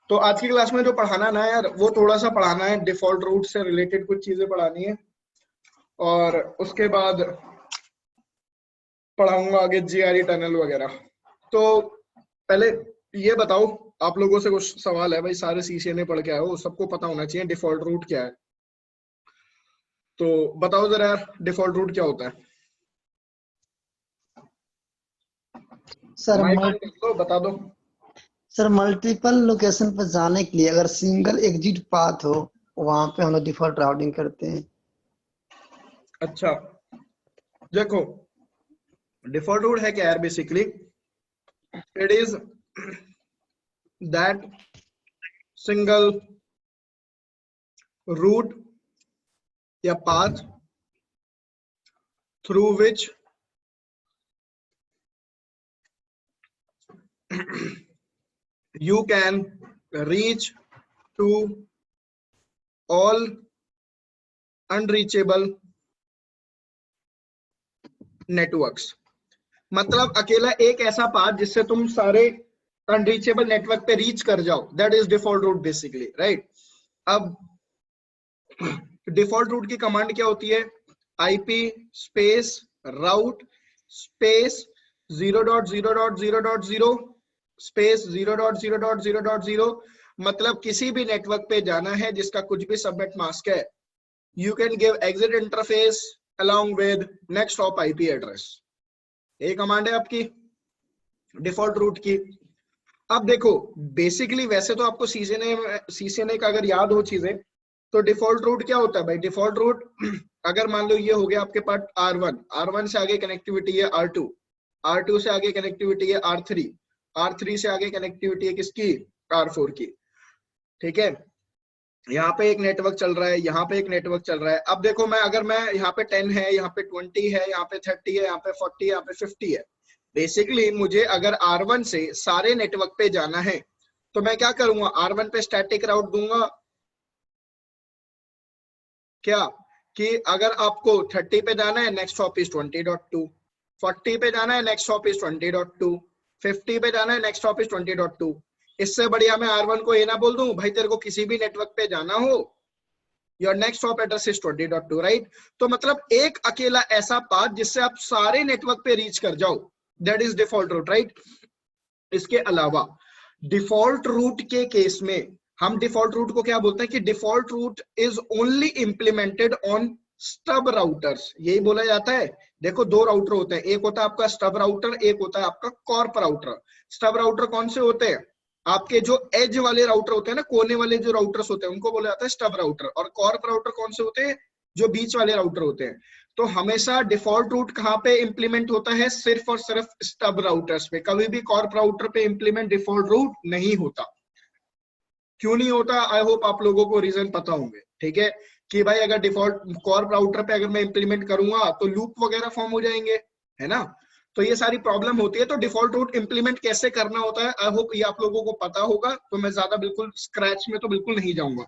तो आज की क्लास में जो पढ़ाना ना यार, वो थोड़ा सा पढ़ाना है, डिफॉल्ट रूट से रिलेटेड कुछ चीजें पढ़ानी है, और उसके बाद पढ़ाऊंगा आगे जीआरई टनल वगैरह। तो पहले ये बताओ, आप लोगों से कुछ सवाल है भाई, सारे सीसीएनए पढ़ के आए हो, सबको पता होना चाहिए डिफॉल्ट रूट क्या है। तो बताओ जरा यार, डिफॉल्ट रूट क्या होता है? सर माइक ऑन कर दो, बता दो। सर मल्टीपल लोकेशन पर जाने के लिए अगर सिंगल एग्जिट पाथ हो, वहां पे हम लोग डिफॉल्ट राउटिंग करते हैं। अच्छा, देखो डिफॉल्ट रूट है क्या यार, basically it is that single root या path through which you can reach to all unreachable networks। मतलब अकेला एक ऐसा पाथ जिससे तुम सारे अनरीचेबल नेटवर्क पे रीच कर जाओ, that is default route basically, right. अब डिफॉल्ट रूट की कमांड क्या होती है? IP space route space 0.0.0.0 space 0.0.0.0। मतलब किसी भी नेटवर्क पे जाना है जिसका कुछ भी सबनेट मास्क है, you can give exit interface along with next hop IP address. ये कमांड है आपकी डिफॉल्ट रूट की। अब देखो बेसिकली वैसे तो आपको सीसीएनए का अगर याद हो चीजें, तो डिफॉल्ट रूट क्या होता है भाई? डिफॉल्ट रूट अगर मान लो ये हो गया आपके पास R1 से आगे कनेक्टिविटी है R2 से आगे कनेक्टिविटी है R3 से आगे कनेक्टिविटी है किसकी? R4 की। ठीक है, यहाँ पे एक नेटवर्क चल रहा है, यहाँ पे एक नेटवर्क चल रहा है। अब देखो मैं अगर मैं यहाँ पे 10 है, यहाँ पे 20 है, यहाँ पे 30 है, यहाँ पे 40 है, यहाँ पे 50 है। बेसिकली मुझे अगर R1 से सारे नेटवर्क पे जाना है तो मैं क्या करूंगा? R1 पे स्टैटिक राउट दूंगा क्या, कि अगर आपको 30 पे जाना है नेक्स्ट हॉप इज 20.2, 40 पे जाना है नेक्स्ट हॉप इज 20.2, 50 पे जाना है नेक्स्ट हॉप इज 20.2। इससे बढ़िया मैं R1 को ये ना बोल दूं भाई तेरे को किसी भी नेटवर्क पे जाना हो, your next hop address is 20.2, right. तो मतलब एक अकेला ऐसा पाथ जिससे आप सारे नेटवर्क पे रीच कर जाओ, that is default route, right. इसके अलावा डिफॉल्ट रूट के केस में हम डिफॉल्ट रूट को क्या बोलते हैं कि default route is only implemented on stub routers, यही बोला जाता है। देखो दो राउटर होते हैं, एक होता है आपका स्टब राउटर, एक होता है आपका कॉर्प राउटर। स्टब राउटर कौन से होते हैं? आपके जो एज वाले राउटर होते हैं ना, कोने वाले जो राउटर्स होते हैं उनको बोला जाता है स्टब राउटर। और कॉर्प राउटर कौन से होते हैं? जो बीच वाले राउटर होते हैं। तो हमेशा डिफॉल्ट रूट कहाँ पे इंप्लीमेंट होता है? सिर्फ और सिर्फ स्टब राउटर्स पे। कभी भी कॉर्प राउटर पे इंप्लीमेंट डिफॉल्ट रूट नहीं होता। क्यों नहीं होता? आई होप आप लोगों को रीजन पता होंगे। ठीक है, कि भाई अगर डिफॉल्ट कॉर्प राउटर पे अगर मैं इंप्लीमेंट करूंगा तो लूप वगैरह फॉर्म हो जाएंगे, है ना। तो ये सारी प्रॉब्लम होती है। तो डिफॉल्ट रूट इंप्लीमेंट कैसे करना होता है, आई होप ये आप लोगों को पता होगा। तो मैं ज्यादा बिल्कुल स्क्रैच में तो बिल्कुल नहीं जाऊंगा।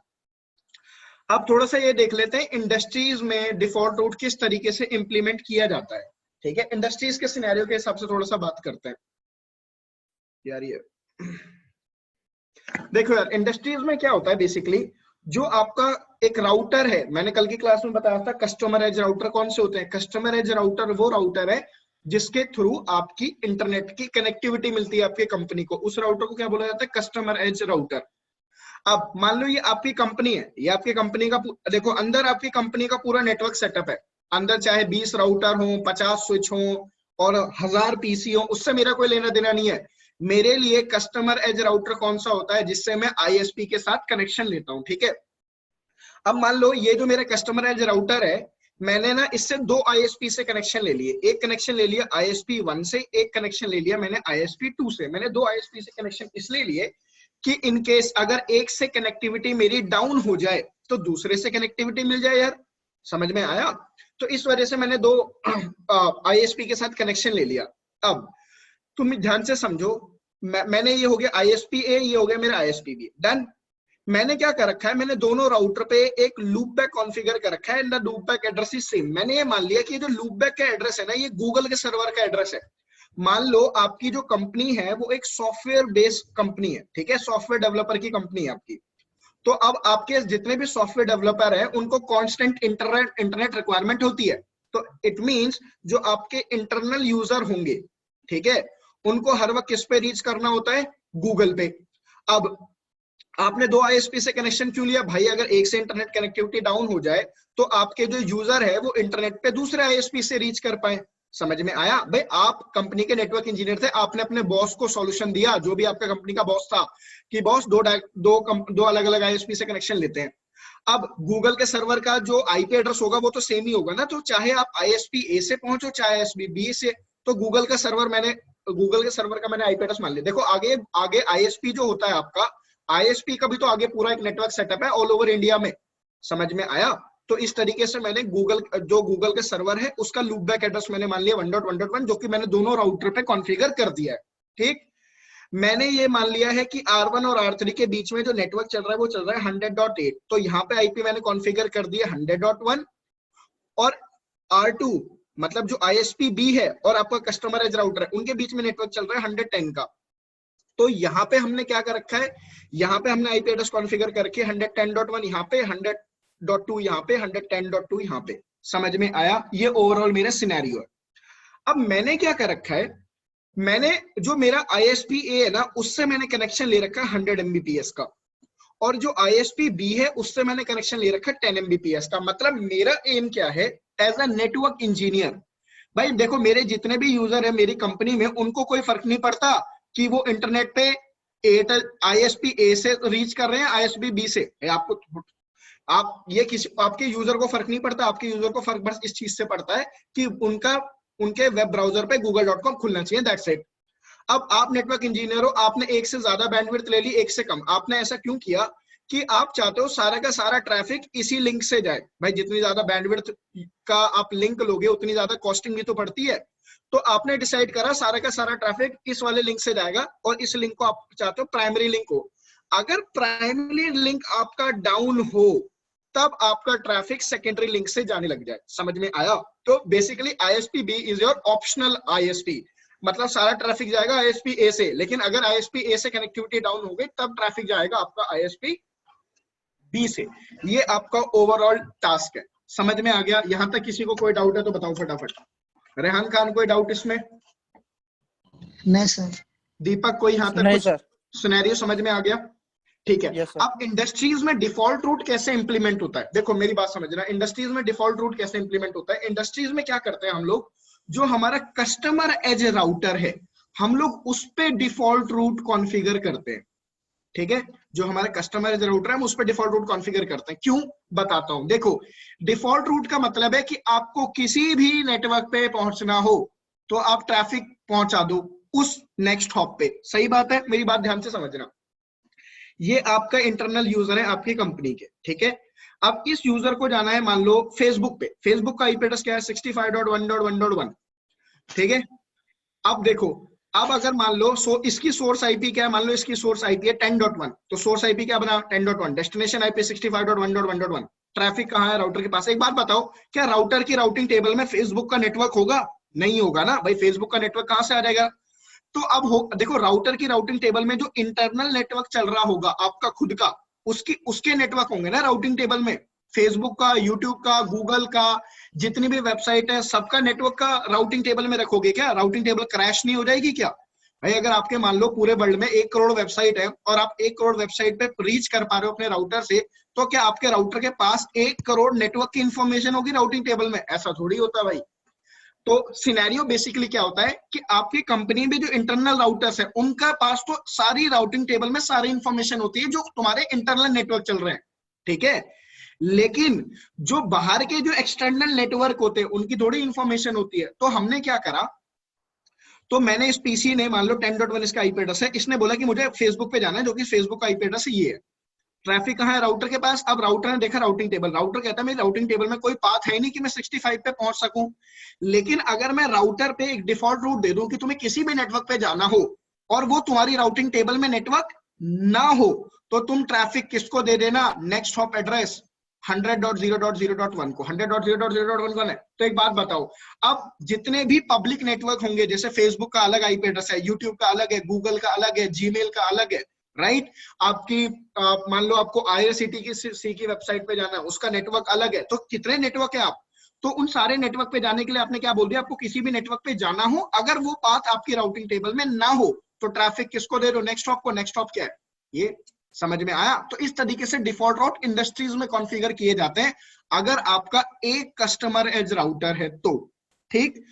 अब थोड़ा सा ये देख लेते हैं इंडस्ट्रीज में डिफॉल्ट रूट किस तरीके से इंप्लीमेंट किया जाता है। ठीक है, इंडस्ट्रीज के सिनेरियो के हिसाब से थोड़ा सा बात करते हैं यार। ये देखो यार, इंडस्ट्रीज में क्या होता है बेसिकली, जो आपका एक राउटर है, मैंने कल की क्लास में बताया था कस्टमर एज राउटर कौन से होते हैं। कस्टमर एज राउटर वो राउटर है जिसके थ्रू आपकी इंटरनेट की कनेक्टिविटी मिलती है आपकी कंपनी को। उस राउटर को क्या बोला जाता है? Customer edge router. अब मान लो ये आपकी कंपनी है, ये आपकी कंपनी का देखो अंदर आपकी कंपनी का पूरा नेटवर्क सेटअप है। अंदर चाहे 20 राउटर हो, 50 स्विच हो और 1000 पीसी हो, उससे मेरा कोई लेना देना नहीं है। मेरे लिए कस्टमर एज राउटर कौन सा होता है? जिससे मैं आईएसपी के साथ कनेक्शन लेता हूं। ठीक है, अब मान लो ये जो मेरा कस्टमर एज राउटर है, मैंने ना इससे दो आईएसपी से कनेक्शन ले लिए। एक कनेक्शन ले लिया आईएसपी 1 से, एक कनेक्शन ले लिया मैंने आईएसपी 2 से। मैंने दो आईएसपी से कनेक्शन इसलिए लिए कि इन केस अगर एक से कनेक्टिविटी मेरी डाउन हो जाए तो दूसरे से कनेक्टिविटी मिल जाए यार। समझ में आया? तो इस वजह से मैंने दो आईएसपी के साथ कनेक्शन ले लिया। अब तुम ध्यान से समझो, मैंने ये हो गया आईएसपी ए, ये हो गया मेरा आईएसपी बी। डन। मैंने क्या कर रखा है? मैंने दोनों राउटर पे एक लूप बैक कॉन्फ़िगर कर रखा है। Loop back address is same. मैंने ये मान लिया कि ये जो लूप बैक का एड्रेस है ना, ये गूगल के सर्वर का एड्रेस है। मान लो आपकी जो कंपनी है वो एक सॉफ्टवेयर बेस्ड कंपनी है, ठीक है, सॉफ्टवेयर डेवलपर की कंपनी है आपकी। तो अब आपके जितने भी सॉफ्टवेयर डेवलपर हैं उनको कांस्टेंट इंटरनेट रिक्वायरमेंट होती है। तो इट मींस जो आपके इंटरनल यूजर होंगे, ठीक है, उनको हर वक्त किस पे रीच करना होता है, गूगल पे। अब आपने 2 आईएसपी से कनेक्शन क्यों लिया भाई? अगर एक से इंटरनेट कनेक्टिविटी डाउन हो जाए तो आपके जो यूजर है वो इंटरनेट पे दूसरे आईएसपी से रीच कर पाए। समझ में आया भाई? आप कंपनी के नेटवर्क इंजीनियर थे, आपने अपने बॉस को सॉल्यूशन दिया, जो भी आपका कंपनी का बॉस था, कि बॉस दो अलग अलग आईएसपी से कनेक्शन लेते हैं। अब गूगल के सर्वर का जो आईपी एड्रेस होगा वो तो सेम ही होगा ना, तो चाहे आप आईएसपी ए से पहुंचो चाहे आईएसपी बी से, तो गूगल के सर्वर का मैंने आईपी एड्रेस मान लिया। देखो आगे आगे आईएसपी जो होता है आपका, आईएसपी का भी तो आगे पूरा एक नेटवर्क सेटअप है ऑल ओवर इंडिया में। समझ में आया? तो इस तरीके से मैंने गूगल के सर्वर है उसका लूप बैक एड्रेस मैंने मान लिया 1.1.1, जो कि मैंने दोनों राउटर पे कॉन्फ़िगर कर दिया है। ठीक, मैंने ये मान लिया है कि R1 और R3 के बीच में जो नेटवर्क चल रहा है वो चल रहा है 100.8, तो यहाँ पे आईपी मैंने कॉन्फ़िगर कर दिया 100.1, और R2 मतलब जो ISP B है और आपका कस्टमर एज राउटर है उनके बीच में नेटवर्क चल रहा है 110 का। तो यहाँ पे हमने क्या कर रखा है, यहाँ पे हमने आईपी एड्रेस कॉन्फ़िगर करके 110.1 यहाँ पे, 100.2 यहाँ पे, 110.2 यहाँ पे। समझ में आया? ये ओवरऑल मेरा सिनेरियो है। अब मैंने क्या कर रखा है, मैंने जो मेरा ISP A है ना उससे मैंने कनेक्शन ले रखा है 100 Mbps का, और जो ISP B है उससे मैंने कनेक्शन ले रखा है 10 Mbps का। मतलब मेरा एम क्या है एज अ नेटवर्क इंजीनियर, भाई देखो मेरे जितने भी यूजर है मेरी कंपनी में उनको कोई फर्क नहीं पड़ता कि वो इंटरनेट पे एयरटेल ISP A से रीच कर रहे हैं ISP B से। आपको आप ये किसी आपके यूजर को फर्क नहीं पड़ता, आपके यूजर को फर्क बस इस चीज से पड़ता है कि उनके वेब ब्राउजर पे google.com खुलना चाहिए, दैट्स इट। अब आप नेटवर्क इंजीनियर हो, आपने एक से ज्यादा बैंडविड्थ ले ली, एक से कम। आपने ऐसा क्यों किया कि आप चाहते हो सारा का सारा ट्रैफिक इसी लिंक से जाए। भाई जितनी ज्यादा बैंडविड्थ का आप लिंक लोगे उतनी ज्यादा कॉस्टिंग भी तो पड़ती है। तो आपने डिसाइड करा सारा का सारा ट्रैफिक इस वाले लिंक से जाएगा, और इस लिंक को आप चाहते हो प्राइमरी लिंक हो। अगर प्राइमरी लिंक आपका डाउन हो तब आपका ट्रैफिक सेकेंडरी लिंक से जाने लग जाए। समझ में आया? तो basically ISP B is your optional ISP, मतलब सारा ट्रैफिक जाएगा ISP A से, लेकिन अगर ISP A से कनेक्टिविटी डाउन हो गई तब ट्रैफिक जाएगा आपका ISP B से। ये आपका ओवरऑल टास्क है। समझ में आ गया? यहां तक किसी को कोई डाउट है तो बताओ फटाफट। रेहान खान कोई डाउट इसमें? नहीं सर। दीपक कोई यहां तक नहीं कुछ सर। सिनेरियो समझ में आ गया? ठीक है। Yes sir. अब इंडस्ट्रीज में डिफॉल्ट रूट कैसे इंप्लीमेंट होता है, देखो मेरी बात समझना। इंडस्ट्रीज में डिफॉल्ट रूट कैसे इंप्लीमेंट होता है, इंडस्ट्रीज में क्या करते हैं हम लोग, जो हमारा कस्टमर एज ए राउटर है हम लोग उस पे डिफॉल्ट रूट कॉन्फ़िगर करते हैं। ठीक है, जो हमारा कस्टमर एज ए राउटर है हम उस पे डिफॉल्ट रूट कॉन्फ़िगर करते हैं। क्यों, बताता हूं। देखो डिफॉल्ट रूट का मतलब है कि आपको किसी भी नेटवर्क पे पहुंचना हो तो आप ट्रैफिक पहुंचा दो उस नेक्स्ट हॉप पे। सही बात है? मेरी बात ध्यान से समझना। ये आपका इंटरनल यूजर है आपकी कंपनी के, ठीक है। अब इस यूजर को जाना है मान लो फेसबुक पे, फेसबुक का आईपी एड्रेस क्या है 65.1.1.1, ठीक है। अब देखो, अब अगर मान लो इसकी सोर्स आईपी क्या है, मान लो इसकी सोर्स आईपी है 10.1, तो सोर्स आईपी क्या बना 10.1, डेस्टिनेशन आईपी 65.1.1.1, ट्रैफिक कहाँ है राउटर के पास। एक बात बताओ, क्या राउटर की राउटिंग टेबल में फेसबुक का नेटवर्क होगा? नहीं होगा ना भाई, फेसबुक का नेटवर्क कहां से आ जाएगा। तो अब देखो राउटर की राउटिंग टेबल में जो इंटरनल नेटवर्क चल रहा होगा आपका खुद का, उसके नेटवर्क होंगे ना राउटिंग टेबल में। फेसबुक का, यूट्यूब का, गूगल का, जितनी भी वेबसाइट है सबका नेटवर्क का राउटिंग टेबल में रखोगे क्या? राउटिंग टेबल क्रैश नहीं हो जाएगी क्या भाई? अगर आपके मान लो पूरे वर्ल्ड में 1 करोड़ वेबसाइट है और आप 1 करोड़ वेबसाइट पे रीच कर पा रहे हो अपने राउटर से, तो क्या आपके राउटर के पास 1 करोड़ नेटवर्क की इंफॉर्मेशन होगी राउटिंग टेबल में? ऐसा थोड़ी होता भाई। तो सिनेरियो बेसिकली क्या होता है कि आपकी कंपनी में जो इंटरनल राउटर्स है उनका पास तो सारी राउटिंग टेबल में सारी इंफॉर्मेशन होती है जो तुम्हारे इंटरनल नेटवर्क चल रहे हैं, ठीक है। लेकिन जो बाहर के जो एक्सटर्नल नेटवर्क होते हैं उनकी थोड़ी इंफॉर्मेशन होती है। तो हमने क्या करा, तो मैंने इस पीसी ने मान लो 10.1 इसका आईपी एड्रेस है, इसने बोला कि मुझे फेसबुक पे जाना है, जो कि फेसबुक का आईपी एड्रेस ये है। ट्रैफिक कहाँ है राउटर के पास। अब राउटर ने देखा राउटिंग टेबल, राउटर कहता है मेरी राउटिंग टेबल में कोई पाथ है नहीं कि मैं 65 पे पहुंच सकूं। लेकिन अगर मैं राउटर पे एक डिफॉल्ट रूट दे दूं कि तुम्हें किसी भी नेटवर्क पे जाना हो और वो तुम्हारी राउटिंग टेबल में नेटवर्क ना हो, तो तुम ट्रैफिक किसको दे देना, नेक्स्ट हॉप एड्रेस। 100.0.0.1 को, 100.0.0.1 कौन है? तो एक बात बताओ, अब जितने भी पब्लिक नेटवर्क होंगे, जैसे फेसबुक का अलग आईपी एड्रेस है, यूट्यूब का अलग है, गूगल का अलग है, जीमेल का अलग है, राइट? आपकी मान लो आपको IRCTC की वेबसाइट पे जाना है, उसका नेटवर्क अलग है। तो कितने नेटवर्क है आप? तो उन सारे नेटवर्क पे जाने के लिए आपने क्या बोल दिया? आपको किसी भी नेटवर्क पे जाना हो, अगर वो पाथ आपकी राउटिंग टेबल में ना हो तो ट्रैफिक किसको दे रहे हो? नेक्स्ट हॉप को। नेक्स्ट हॉप क्या है? ये समझ में आया? तो इस तरीके से डिफॉल्ट राउट इंडस्ट्रीज में कॉन्फ़िगर किए जाते हैं, अगर आपका एक कस्टमर एज राउटर है तो। ठीक,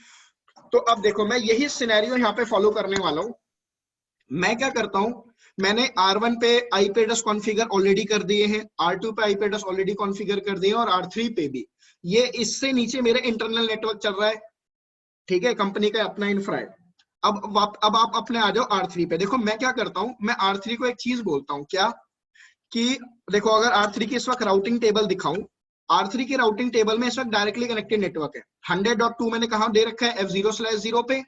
तो अब देखो मैं यही सिनेरियो यहाँ पे फॉलो करने वाला हूं। मैं क्या करता हूं, मैंने R1 पे आईपी एड्रेस कॉन्फ़िगर ऑलरेडी कर दिए हैं, R2 पे आईपी एड्रेस ऑलरेडी कॉन्फ़िगर कर दिए हैं, और R3 पे भी। ये इससे नीचे मेरे इंटरनल नेटवर्क चल रहा है, ठीक है, कंपनी का अपना इंफ्रा है। अब आप अपने आ जाओ R3 पे। देखो मैं क्या करता हूं, मैं R3 को एक चीज बोलता हूं, क्या कि देखो अगर R3 की इस वक्त राउटिंग टेबल दिखाऊं, R3 की राउटिंग टेबल में इस वक्त डायरेक्टली कनेक्टेड नेटवर्क है। 100.2 मैंने कहा दे रखा है F0/0 पे,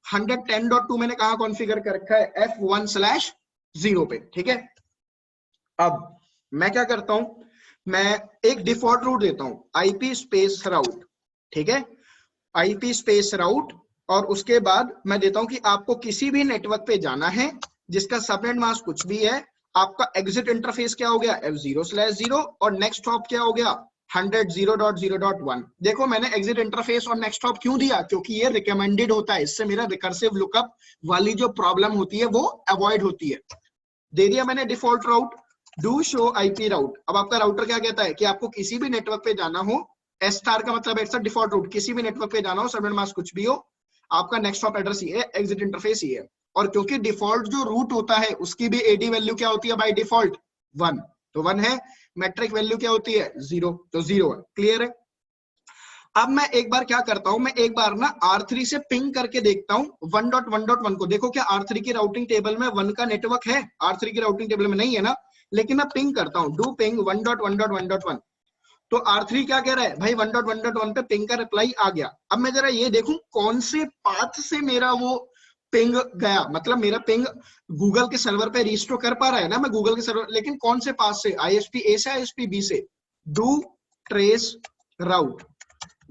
110.2 मैंने कहा कॉन्फ़िगर कर रखा है F1/0 पे, ठीक है। अब मैं क्या करता हूं, मैं एक डिफॉल्ट रूट देता हूं, आईपी स्पेस राउट, ठीक है, आईपी स्पेस राउट, और उसके बाद मैं देता हूं कि आपको किसी भी नेटवर्क पे जाना है जिसका सबनेट मास्क कुछ भी है, आपका एग्जिट इंटरफेस क्या हो गया? F0/0, और नेक्स्ट हॉप क्या हो गया? 100.0.0.1। देखो मैंने एग्जिट इंटरफेस और नेक्स्ट हॉप क्यों दिया? क्योंकि ये रिकमेंडेड होता है, इससे मेरा रिकर्सिव लुकअप वाली जो प्रॉब्लम होती है वो अवॉइड होती है। दे दिया मैंने default route, do show IP राउट। अब आपका राउटर क्या कहता है कि आपको किसी भी नेटवर्क पे जाना हो, एस स्टार का मतलब है डिफॉल्ट रूट, किसी भी नेटवर्क पे जाना हो, सबनेट मास्क कुछ भी हो, आपका नेक्स्ट हॉप एड्रेस ये है, एग्जिट इंटरफेस ये है। और क्योंकि डिफॉल्ट जो रूट होता है उसकी भी एडी वैल्यू क्या होती है बाय डिफॉल्ट? 1, तो 1 है। मैट्रिक वैल्यू क्या होती है? 0, तो 0 है। क्लियर है? अब मैं एक बार क्या करता हूं, मैं एक बार ना R3 से पिंग करके देखता हूं 1.1.1 को। देखो क्या R3 की राउटिंग टेबल में 1 का नेटवर्क है? R3 की राउटिंग टेबल में नहीं है ना, लेकिन मैं पिंग करता हूं, डू पिंग 1.1.1.1। तो R3 क्या कह रहा है भाई? 1.1.1 पे पिंग का रिप्लाई आ गया। अब मैं जरा ये देखूं कौन से पाथ से मेरा वो पिंग गया, मतलब मेरा पिंग गूगल के सर्वर पे रिस्टोर कर पा रहा है ना मैं गूगल के सर्वर, लेकिन कौन से पाथ से? ISP A से ISP B से। डू ट्रेस राउट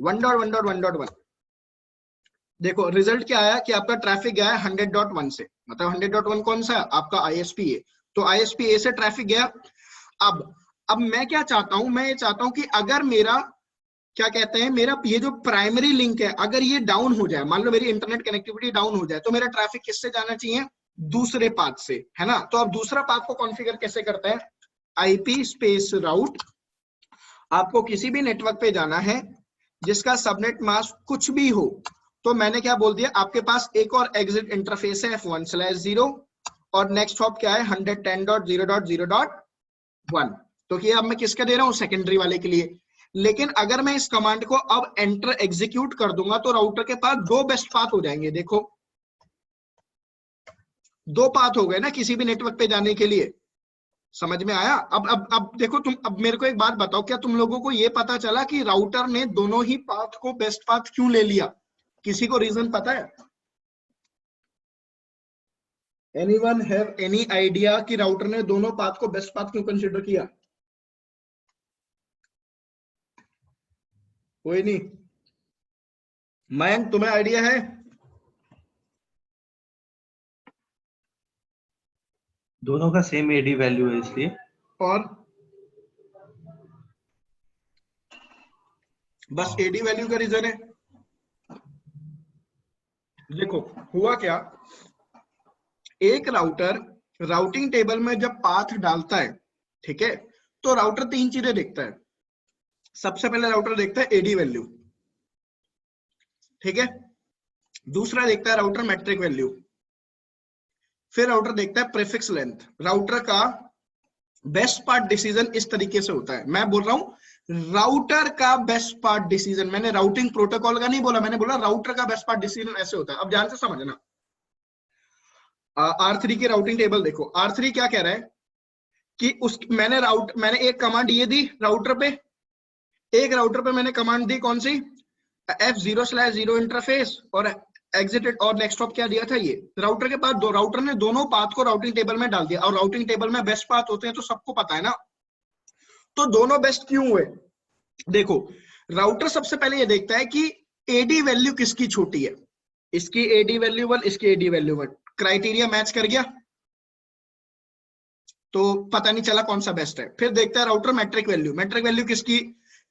1.1.1.1। देखो रिजल्ट क्या आया कि आपका ट्रैफिक गया है 100.1 से, मतलब 100.1 कौन सा है? आपका ISP A। तो ISP A से ट्रैफिक गया। अब मैं क्या चाहता हूं, मैं ये चाहता हूं कि अगर मेरा क्या कहते हैं, मेरा ये जो प्राइमरी लिंक है अगर ये डाउन हो जाए, मान लो मेरी इंटरनेट कनेक्टिविटी डाउन हो जाए, तो मेरा ट्रैफिक किससे जाना चाहिए? दूसरे पाथ से, है ना। तो अब दूसरा पाथ को कॉन्फ़िगर कैसे करते हैं? आईपी स्पेस राउट, आपको किसी भी नेटवर्क पे जाना है जिसका सबनेट मास्क कुछ भी हो, तो मैंने क्या बोल दिया, आपके पास एक और एग्जिट इंटरफेस है F1/0, और नेक्स्ट हॉप क्या है? 110.0.0.1। तो ये अब मैं किसका दे रहा हूं? सेकेंडरी वाले के लिए। लेकिन अगर मैं इस कमांड को अब एंटर एग्जीक्यूट कर दूंगा तो राउटर के पास 2 बेस्ट पाथ हो जाएंगे। देखो 2 पाथ हो गए ना किसी भी नेटवर्क पे जाने के लिए। समझ में आया? अब देखो तुम, अब मेरे को एक बात बताओ, क्या तुम लोगों को ये पता चला कि राउटर ने दोनों ही पाथ को बेस्ट पाथ क्यों ले लिया? किसी को रीजन पता है? एनीवन हैव एनी आइडिया कि राउटर ने दोनों पाथ को बेस्ट पाथ क्यों कंसीडर किया? कोई नहीं। मयंक तुम्हें आइडिया है? दोनों का सेम एडी वैल्यू है इसलिए। और बस एडी वैल्यू का रीजन है। देखो हुआ क्या, एक राउटर राउटिंग टेबल में जब पाथ डालता है, ठीक है, तो राउटर 3 चीजें देखता है। सबसे पहले राउटर देखता है एडी वैल्यू, ठीक है। दूसरा देखता है राउटर मैट्रिक वैल्यू। फिर राउटर देखता है प्रीफिक्स लेंथ। राउटर का बेस्ट पार्ट डिसीजन इस तरीके से होता है। मैं बोल रहा हूं राउटर का बेस्ट पार्ट डिसीजन, मैंने राउटिंग प्रोटोकॉल का नहीं बोला, मैंने बोला राउटर का बेस्ट पार्ट डिसीजन ऐसे होता है। अब ध्यान से समझना, R3 की राउटिंग टेबल देखो। R3 क्या कह रहा है कि मैंने एक कमांड ये दी राउटर पे, एक राउटर पे मैंने कमांड दी कौन सी? F0/0 इंटरफेस, और एग्जिटेड, और नेक्स्ट हॉप क्या दिया था? ये राउटर के पास राउटर ने दोनों पाथ को राउटिंग टेबल में डाल दिया। और राउटिंग टेबल में बेस्ट पाथ होते हैं तो सबको पता है ना। तो दोनों बेस्ट क्यों हुए? देखो, राउटर सबसे पहले ये देखता है कि एडी वैल्यू किसकी छोटी है, इसकी एडी वैल्यू 1, इसकी एडी वैल्यू 1, क्राइटेरिया मैच कर गया तो पता नहीं चला कौन सा बेस्ट है। फिर देखता है राउटर मैट्रिक वैल्यू किसकी,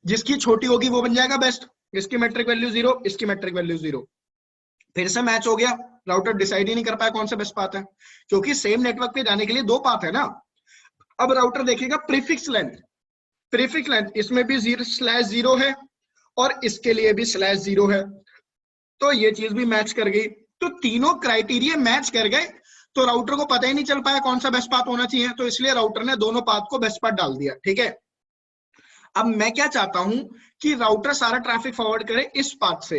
जिसकी छोटी होगी वो बन जाएगा बेस्ट, इसकी मैट्रिक वैल्यू 0, इसकी मैट्रिक वैल्यू 0, फिर से मैच हो गया। राउटर डिसाइड ही नहीं कर पाया कौन सा बेस्ट पाथ है, क्योंकि सेम नेटवर्क पे जाने के लिए 2 पाथ है ना। अब राउटर देखेगा प्रीफिक्स लेंथ, इसमें भी 0/0 है और इसके लिए भी /0 है, तो ये चीज भी मैच कर गई। तो तीनों क्राइटेरिया मैच कर गए, तो राउटर को पता ही नहीं चल पाया कौन सा बेस्ट पाथ होना चाहिए, तो इसलिए राउटर ने दोनों पाथ को बेस्ट पाथ डाल दिया। ठीक है, अब मैं क्या चाहता हूं कि राउटर सारा ट्रैफिक फॉरवर्ड करे इस पाथ से,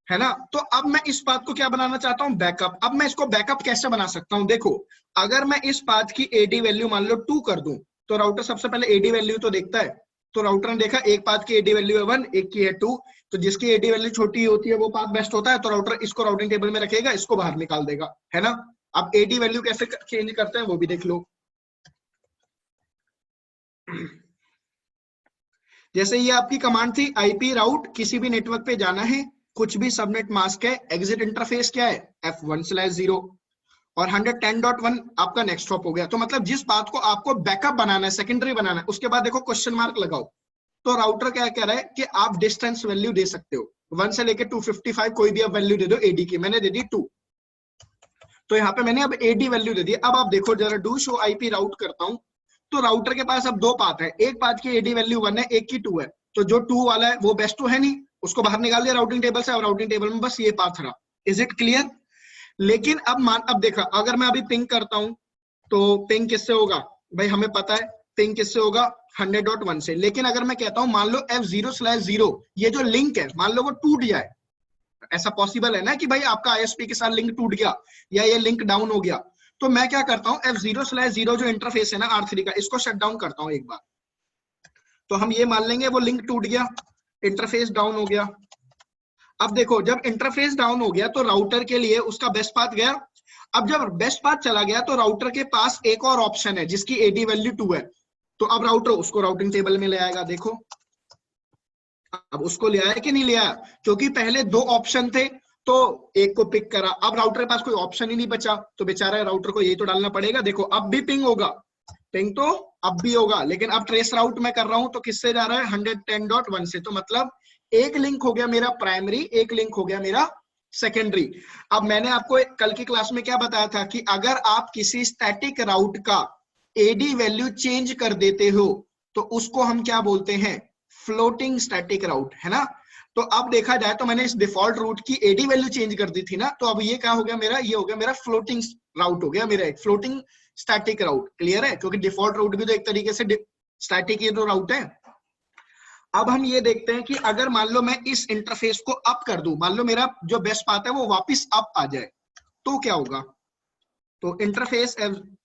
है ना। तो अब मैं इस पाथ को क्या बनाना चाहता हूं, बैकअप। अब मैं इसको बैकअप कैसे बना सकता हूं, देखो, अगर मैं इस पाथ की एडी वैल्यू मान लो 2 कर दूं, तो राउटर सबसे पहले एडी वैल्यू तो देखता है। तो राउटर ने देखा एक पाथ की एडी वैल्यू है 1, एक की है 2, तो जिसकी एडी वैल्यू छोटी होती है वो पाथ बेस्ट होता है, तो राउटर इसको राउटिंग टेबल में रखेगा, इसको बाहर निकाल देगा, है ना। अब एडी वैल्यू कैसे चेंज करते हैं वो भी देख लो। जैसे ये आपकी कमांड थी आईपी राउट, किसी भी नेटवर्क पे जाना है, कुछ भी सबनेट मास्क है, एग्जिट इंटरफेस क्या है F1/0 और 110.1 आपका नेक्स्ट हॉप हो गया। तो मतलब जिस बात को आपको बैकअप बनाना है, सेकेंडरी बनाना है, उसके बाद देखो क्वेश्चन मार्क लगाओ, तो राउटर क्या कह रहा है कि आप डिस्टेंस वैल्यू दे सकते हो 1 से लेके 255, कोई भी आप वैल्यू दे दो एडी की, मैंने दे दी 2, तो यहाँ पे मैंने अब एडी वैल्यू दे दी। अब आप देखो जरा डू शो आईपी राउट करता हूं, तो राउटर के पास अब 2 पाथ है, एक पाथ की एडी वैल्यू 1 है, एक की 2 है, तो जो 2 वाला है वो बेस्ट तो है नहीं, उसको बाहर निकाल दिया राउटिंग टेबल से, अब राउटिंग टेबल में बस ये पाथ रहा। Is it clear? लेकिन अब देखा, अगर मैं अभी पिंग करता हूं तो पिंग किससे होगा भाई, हमें पता है पिंग किससे होगा 100.1 से। लेकिन अगर मैं कहता हूं मान लो F0/0 ये जो लिंक है मान लो वो टूट जाए, ऐसा पॉसिबल है ना कि भाई आपका आईएसपी के साथ लिंक टूट गया या ये लिंक डाउन हो गया, तो मैं क्या करता हूं F0/0 जो इंटरफेस है ना R3 का, इसको शट डाउन करता हूं एक बार। तो हम ये मान लेंगे वो लिंक टूट गया, इंटरफेस डाउन हो गया। अब देखो जब इंटरफेस डाउन हो गया तो राउटर के लिए उसका बेस्ट पाथ गया। अब जब बेस्ट पाथ चला गया तो राउटर के पास एक और ऑप्शन है जिसकी एडी वैल्यू 2 है, तो अब राउटर उसको राउटिंग टेबल में ले आएगा। देखो अब उसको ले आया कि नहीं ले आया, क्योंकि पहले 2 ऑप्शन थे तो एक को पिक करा, अब राउटर के पास कोई ऑप्शन ही नहीं बचा, तो बेचारा राउटर को यही तो डालना पड़ेगा। देखो अब भी पिंग होगा, पिंग तो अब भी होगा, लेकिन अब ट्रेस राउट मैं कर रहा हूं तो किससे जा रहा है 110.1 से, तो मतलब एक लिंक हो गया मेरा प्राइमरी, एक लिंक हो गया मेरा सेकेंडरी। अब मैंने आपको कल की क्लास में क्या बताया था कि अगर आप किसी स्टैटिक राउट का एडी वैल्यू चेंज कर देते हो तो उसको हम क्या बोलते हैं, फ्लोटिंग स्टैटिक राउट, है ना। तो अब देखा जाए तो मैंने इस डिफॉल्ट रूट की एडी वैल्यू चेंज कर दी थी ना, तो अब ये क्या हो गया मेरा, ये हो गया मेरा फ्लोटिंग राउट हो गया, मेरा एक फ्लोटिंग स्टैटिक राउट। क्लियर है, क्योंकि डिफॉल्ट राउट भी तो एक तरीके से स्टैटिक ये तो राउट है। अब हम ये देखते हैं कि अगर मान लो मैं इस इंटरफेस को अप कर दूं, मान लो मेरा जो बेस्ट पाथ है वो वापस अप आ जाए, तो क्या होगा। तो इंटरफेस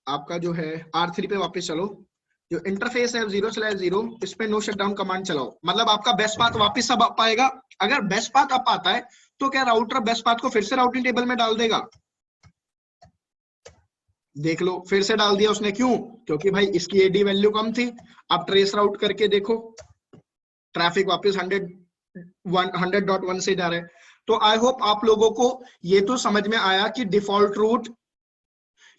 आपका जो है R3 पे वापस चलो, जो इंटरफेस है F0/0 इस पे नो शटडाउन कमांड चलाओ, मतलब आपका बेस्ट पाथ वापस अब अप आएगा। अगर बेस्ट पाथ अप आता है तो क्या राउटर बेस्ट पाथ को फिर से राउटिंग टेबल में डाल देगा, देख लो फिर से डाल दिया उसने, क्यों, क्योंकि भाई इसकी एडी वैल्यू कम थी। अब ट्रेस राउट करके देखो ट्रैफिक वापस 100.1 से जा रहा है। तो आई होप आप लोगों को ये तो समझ में आया कि डिफॉल्ट रूट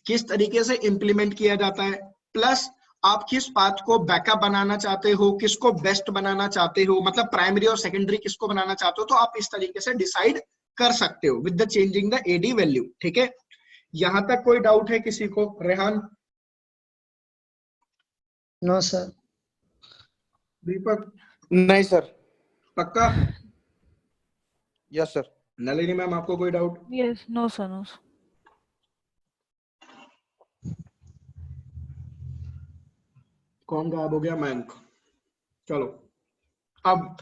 किस तरीके से इंप्लीमेंट किया जाता है, प्लस आप किस पाथ को बैकअप बनाना चाहते हो, किसको बेस्ट बनाना चाहते हो, मतलब प्राइमरी और सेकेंडरी किसको बनाना चाहते हो, तो आप इस तरीके से डिसाइड कर सकते हो with the changing the AD value. ठीक है, यहां तक कोई डाउट है किसी को? रेहान? No sir. दीपक? नहीं सर। पक्का? Yes sir. नलिनी मैम आपको कोई doubt? Yes, no sir, no sir. कौन गायब हो गया? मयंक। चलो अब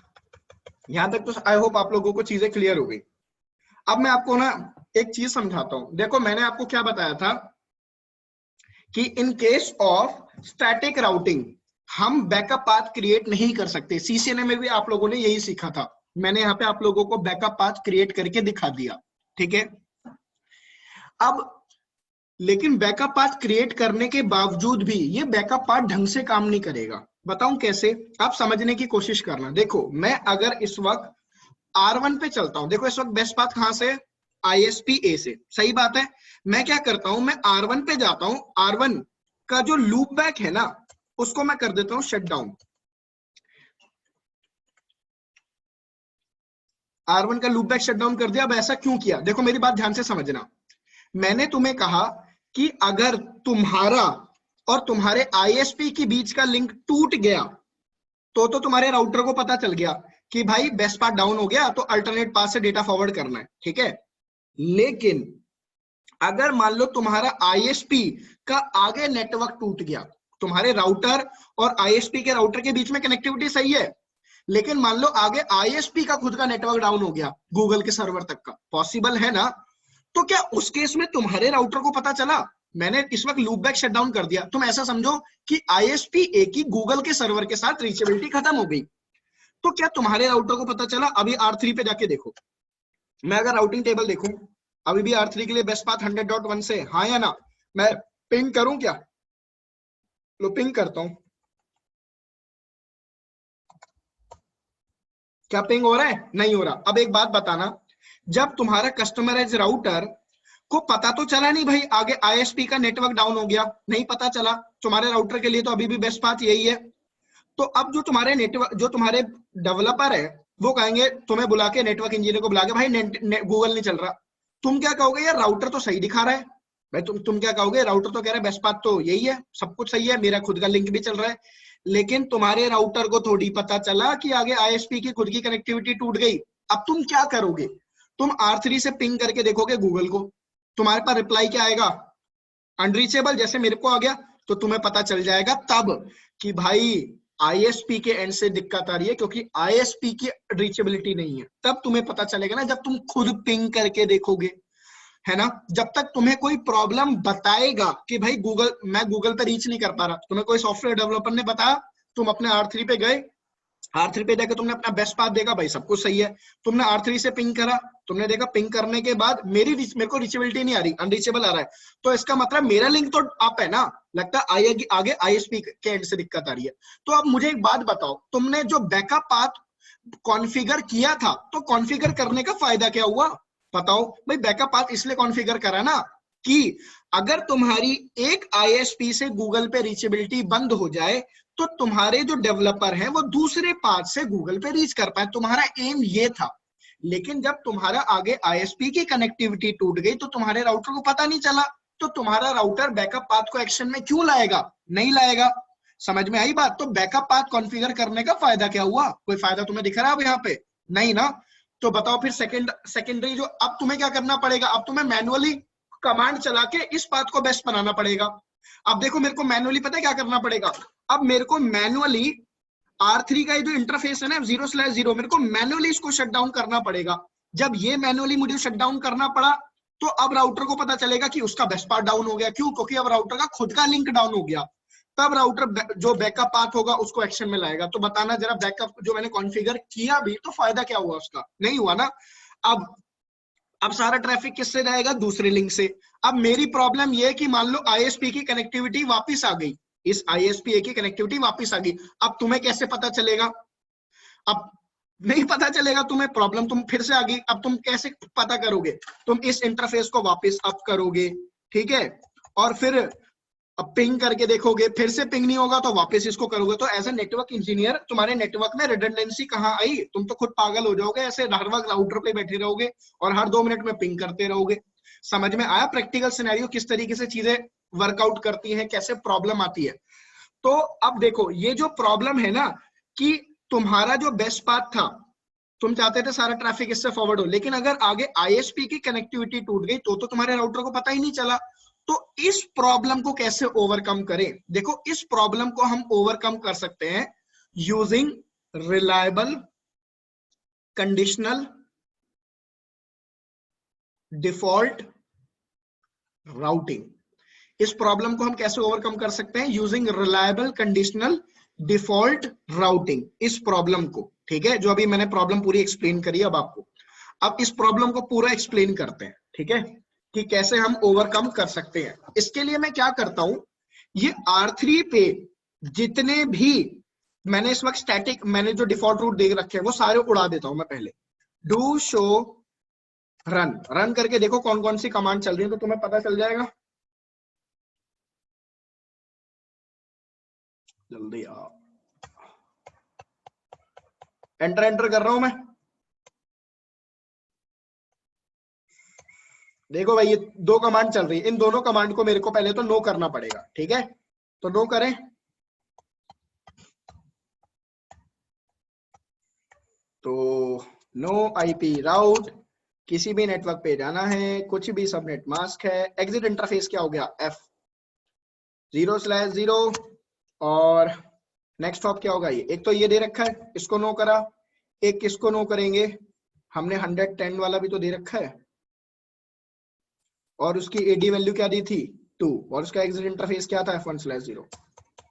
यहां तक तो आई होप आप लोगों को चीजें क्लियर हो गई। अब मैं आपको ना एक चीज समझाता हूं। देखो मैंने आपको क्या बताया था कि in case of static routing हम बैकअप पाथ क्रिएट नहीं कर सकते। सीसीएनए में भी आप लोगों ने यही सीखा था, मैंने यहाँ पे आप लोगों को बैकअप पाथ क्रिएट करके दिखा दिया। ठीक है, अब लेकिन बैकअप पाथ क्रिएट करने के बावजूद भी ये बैकअप पाथ ढंग से काम नहीं करेगा। बताऊं कैसे, आप समझने की कोशिश करना। देखो मैं अगर इस वक्त R1 पे चलता हूं, देखो इस वक्त बेस्ट पाथ कहां से, ISP A से, सही बात है। मैं क्या करता हूं, मैं R1 पे जाता हूं, R1 का जो लूप बैक है ना उसको मैं कर देता हूं शट डाउन। R1 का लूप बैक शट डाउन कर दिया। अब ऐसा क्यों किया, देखो मेरी बात ध्यान से समझना। मैंने तुम्हें कहा कि अगर तुम्हारा और तुम्हारे ISP के बीच का लिंक टूट गया तो तुम्हारे राउटर को पता चल गया कि भाई बेस्ट पाथ डाउन हो गया, तो अल्टरनेट पाथ से डेटा फॉरवर्ड करना है, ठीक है। लेकिन अगर मान लो तुम्हारा ISP का आगे नेटवर्क टूट गया, तुम्हारे राउटर और ISP के राउटर के बीच में कनेक्टिविटी सही है, लेकिन मान लो आगे ISP का खुद का नेटवर्क डाउन हो गया गूगल के सर्वर तक का, पॉसिबल है ना, तो क्या उस केस में तुम्हारे राउटर को पता चला, मैंने इस वक्त लूप बैक शटडाउन कर दिया, तुम ऐसा समझो कि ISP A की गूगल के सर्वर के साथ रीचेबिलिटी खत्म हो गई, तो क्या तुम्हारे राउटर को पता चला। अभी R3 पे जाके देखो, मैं अगर राउटिंग टेबल देखूं, अभी भी R3 के लिए बेस्ट पाथ 100.1 से, हाँ या ना, मैं पिंग करूं क्या, लो पिंग करता हूं, क्या पिंग हो रहा है, नहीं हो रहा। अब एक बात बताना, जब तुम्हारा कस्टमराइज राउटर को पता तो चला नहीं भाई आगे ISP का नेटवर्क डाउन हो गया, नहीं पता चला, तुम्हारे राउटर के लिए तो अभी भी बेस्ट पाथ यही है, तो अब जो तुम्हारे नेटवर्क, जो तुम्हारे डेवलपर है वो कहेंगे तुम्हें बुला के, नेटवर्क इंजीनियर को बुला के, भाई गूगल नहीं चल रहा, तुम क्या कहोगे, यार राउटर तो सही दिखा रहा है भाई, तुम क्या कहोगे, राउटर तो कह रहा है बेस्ट पाथ तो यही है, सब कुछ सही है, मेरा खुद का लिंक भी चल रहा है, लेकिन तुम्हारे राउटर को थोड़ी पता चला कि आगे ISP की खुद की कनेक्टिविटी टूट गई। अब तुम क्या करोगे, तुम R3 से पिंग करके देखोगे गूगल को, तुम्हारे पास रिप्लाई क्या आएगा, अनरीचेबल, जैसे मेरे को आ गया, तो तुम्हें पता चल जाएगा तब कि भाई ISP के एंड से दिक्कत आ रही है, क्योंकि ISP की रीचेबिलिटी नहीं है, तब तुम्हें पता चलेगा ना, जब तुम खुद पिंग करके देखोगे, है ना। जब तक तुम्हें कोई प्रॉब्लम बताएगा कि भाई गूगल, मैं गूगल पे रीच नहीं कर पा रहा, तुम्हें कोई सॉफ्टवेयर डेवलपर ने बताया, तुम अपने R3 पे गए, R3 पे जाकर तुमने अपना बेस्ट पाथ देखा, भाई सब कुछ सही है, तुमने R3 से पिंग करा, तुमने देखा पिंग करने के बाद मेरे को रीचेबिलिटी नहीं आ रही, अनरीचेबल आ रहा है, तो इसका मतलब मेरा लिंक तो अप है ना, लगता है आगे ISP के एंड से दिक्कत आ रही है। तो अब मुझे एक बात बताओ, तुमने जो बैकअप पाथ कॉन्फ़िगर किया था, तो कॉन्फ़िगर करने का फायदा क्या हुआ, बताओ भाई। बैकअप पाथ इसलिए कॉन्फ़िगर करा ना कि अगर तुम्हारी एक ISP से गूगल पे रीचेबिलिटी बंद हो जाए तो तुम्हारे जो डेवलपर हैं वो दूसरे पाथ से गूगल पे रीच कर पाए, तुम्हारा एम ये था। लेकिन जब तुम्हारा आगे ISP की कनेक्टिविटी टूट गई तो तुम्हारे राउटर को पता नहीं चला, तो तुम्हारा राउटर बैकअप पाथ को एक्शन में क्यों लाएगा, नहीं लाएगा। समझ में आई बात। तो बैकअप पाथ कॉन्फ़िगर करने का फायदा क्या हुआ, कोई फायदा तुम्हें दिख रहा है अब यहाँ पे, नहीं ना। तो बताओ फिर सेकेंडरी जो, अब तुम्हें क्या करना पड़ेगा, अब तुम्हें मैनुअली कमांड चला के इस पाथ को बेस्ट बनाना पड़ेगा। अब देखो मेरे को मैनुअली पता है क्या करना पड़ेगा, अब मेरे को मैनुअली R3 का ये जो इंटरफेस है ना 0/0, मेरे को मैनुअली इसको शट डाउन करना पड़ेगा। जब ये मैनुअली मुझे शट डाउन करना पड़ा तो अब राउटर को पता चलेगा कि उसका बेस्ट पाथ डाउन हो गया, क्यों, क्योंकि अब राउटर का खुद का लिंक डाउन हो गया, तब राउटर जो बैकअप पाथ होगा उसको एक्शन में लाएगा। तो बताना जरा, बैकअप जो मैंने कॉन्फ़िगर किया भी तो फायदा क्या हुआ उसका, नहीं हुआ ना। अब सारा ट्रैफिक किससे जाएगा, दूसरे लिंक से। अब मेरी प्रॉब्लम ये है कि मान लो ISP की कनेक्टिविटी वापस आ गई, इस ISP की कनेक्टिविटी वापस आ गई, अब तुम्हें कैसे पता चलेगा, अब नहीं पता चलेगा तुम्हें, प्रॉब्लम तुम फिर से आ गई। अब तुम कैसे पता करोगे, तुम इस इंटरफेस को वापस अप करोगे, ठीक है, और फिर अब पिंग करके देखोगे, फिर से पिंग नहीं होगा तो वापस इसको करोगे। तो एज ए नेटवर्क इंजीनियर तुम्हारे नेटवर्क में रिडंडेंसी कहाँ आई, तुम तो खुद पागल हो जाओगे, ऐसे हर वक्त राउटर पे बैठे रहोगे और हर 2 मिनट में पिंग करते रहोगे। समझ में आया प्रैक्टिकल सिनेरियो, किस तरीके से चीजें वर्कआउट करती हैं, कैसे प्रॉब्लम आती है। तो अब देखो ये जो प्रॉब्लम है ना कि तुम्हारा जो बेस्ट पाथ था, तुम चाहते थे सारा ट्रैफिक इससे फॉरवर्ड हो, लेकिन अगर आगे ISP की कनेक्टिविटी टूट गई तो तुम्हारे राउटर को पता ही नहीं चला। तो इस प्रॉब्लम को कैसे ओवरकम करें, देखो इस प्रॉब्लम को हम ओवरकम कर सकते हैं using reliable conditional default routing. इस प्रॉब्लम को हम कैसे ओवरकम कर सकते हैं, using reliable conditional default routing, इस प्रॉब्लम को, ठीक है, जो अभी मैंने प्रॉब्लम पूरी एक्सप्लेन करी अब आपको। अब इस प्रॉब्लम को पूरा एक्सप्लेन करते हैं, ठीक है, कि कैसे हम ओवरकम कर सकते हैं। इसके लिए मैं क्या करता हूं, ये R3 पे जितने भी मैंने इस वक्त स्टैटिक, मैंने जो डिफॉल्ट रूट देख रखे हैं वो सारे उड़ा देता हूं मैं पहले। डू शो रन, रन करके देखो कौन कौन सी कमांड चल रही है तो तुम्हें पता चल जाएगा। जल्दी आओ, एंटर एंटर कर रहा हूं मैं। देखो भाई ये दो कमांड चल रही है, इन दोनों कमांड को मेरे को पहले तो नो करना पड़ेगा, ठीक है। तो नो करें, तो नो आईपी राउट, किसी भी नेटवर्क पे जाना है, कुछ भी सबनेट मास्क है। एग्जिट इंटरफेस क्या हो गया, F 0/0। और नेक्स्ट हॉप क्या होगा, ये एक तो ये दे रखा है, इसको नो करा। एक किसको नो करेंगे, हमने 110 वाला भी तो दे रखा है, और उसकी एडी वैल्यू क्या दी थी 2, और उसका एग्जिट इंटरफेस क्या था F1/0।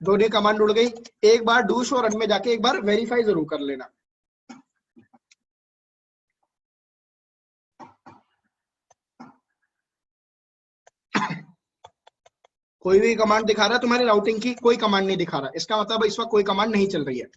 दोनों कमांड उड़ गई। एक बार डू शो रन में जाके एक बार वेरीफाई जरूर कर लेना। कोई भी कमांड दिखा रहा है तुम्हारी राउटिंग की, कोई कमांड नहीं दिखा रहा, इसका मतलब इस वक्त कोई कमांड नहीं चल रही है।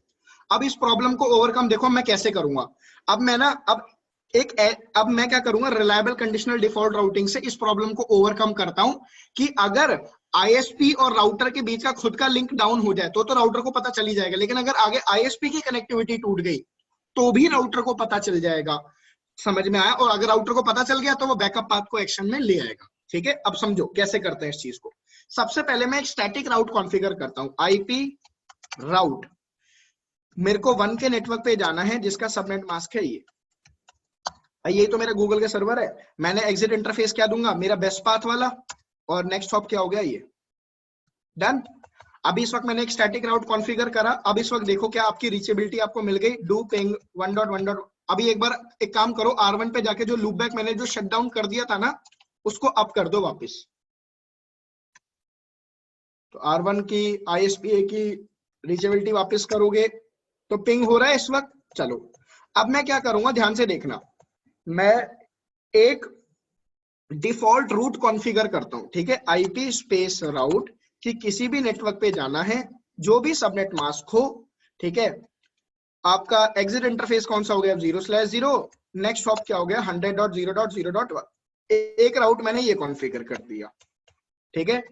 अब इस प्रॉब्लम को ओवरकम देखो मैं कैसे करूंगा। अब मैं ना अब मैं क्या करूंगा, रिलायबल कंडीशनल डिफॉल्ट राउटिंग से इस प्रॉब्लम को ओवरकम करता हूं कि अगर आईएसपी और राउटर के बीच का खुद का लिंक डाउन हो जाए तो राउटर को पता चल ही जाएगा, लेकिन अगर आगे आईएसपी की कनेक्टिविटी टूट गई तो भी राउटर को पता चल जाएगा। समझ में आया? और अगर राउटर को पता चल गया तो वो बैकअप पाथ को एक्शन में ले आएगा। ठीक है, अब समझो कैसे करते हैं इस चीज को। सबसे पहले मैं एक स्टैटिक राउट कॉन्फ़िगर करता हूं, आईपी राउट। मेरे को 1 के नेटवर्क पे जाना है जिसका सबनेट मास्क है ये तो मेरा गूगल का सर्वर है। मैंने एग्जिट इंटरफेस क्या दूंगा, मेरा बेस्ट पाथ वाला, और नेक्स्ट हॉप क्या हो गया, ये डन। अभी इस वक्त मैंने एक स्टैटिक राउट कॉन्फ़िगर करा। अब इस वक्त देखो क्या आपकी रीचेबिलिटी आपको मिल गई, डू पिंग 1.1. अभी एक बार एक काम करो, R1 पे जाके जो लूप बैक मैंने जो शट डाउन कर दिया था ना, उसको अप कर दो वापस। तो R1 की ISPA की रीचेबिलिटी वापस करोगे तो पिंग हो रहा है इस वक्त। चलो अब मैं क्या करूंगा, ध्यान से देखना। मैं एक डिफॉल्ट रूट कॉन्फ़िगर करता हूं, ठीक है, आईपी स्पेस राउट, कि किसी भी नेटवर्क पे जाना है जो भी सबनेट मास्क हो, ठीक है। आपका एग्जिट इंटरफेस कौन सा हो गया, 0/0। नेक्स्ट हॉप क्या हो गया, 100.0.0.1। एक राउट मैंने ये कॉन्फ़िगर कर दिया, ठीक है।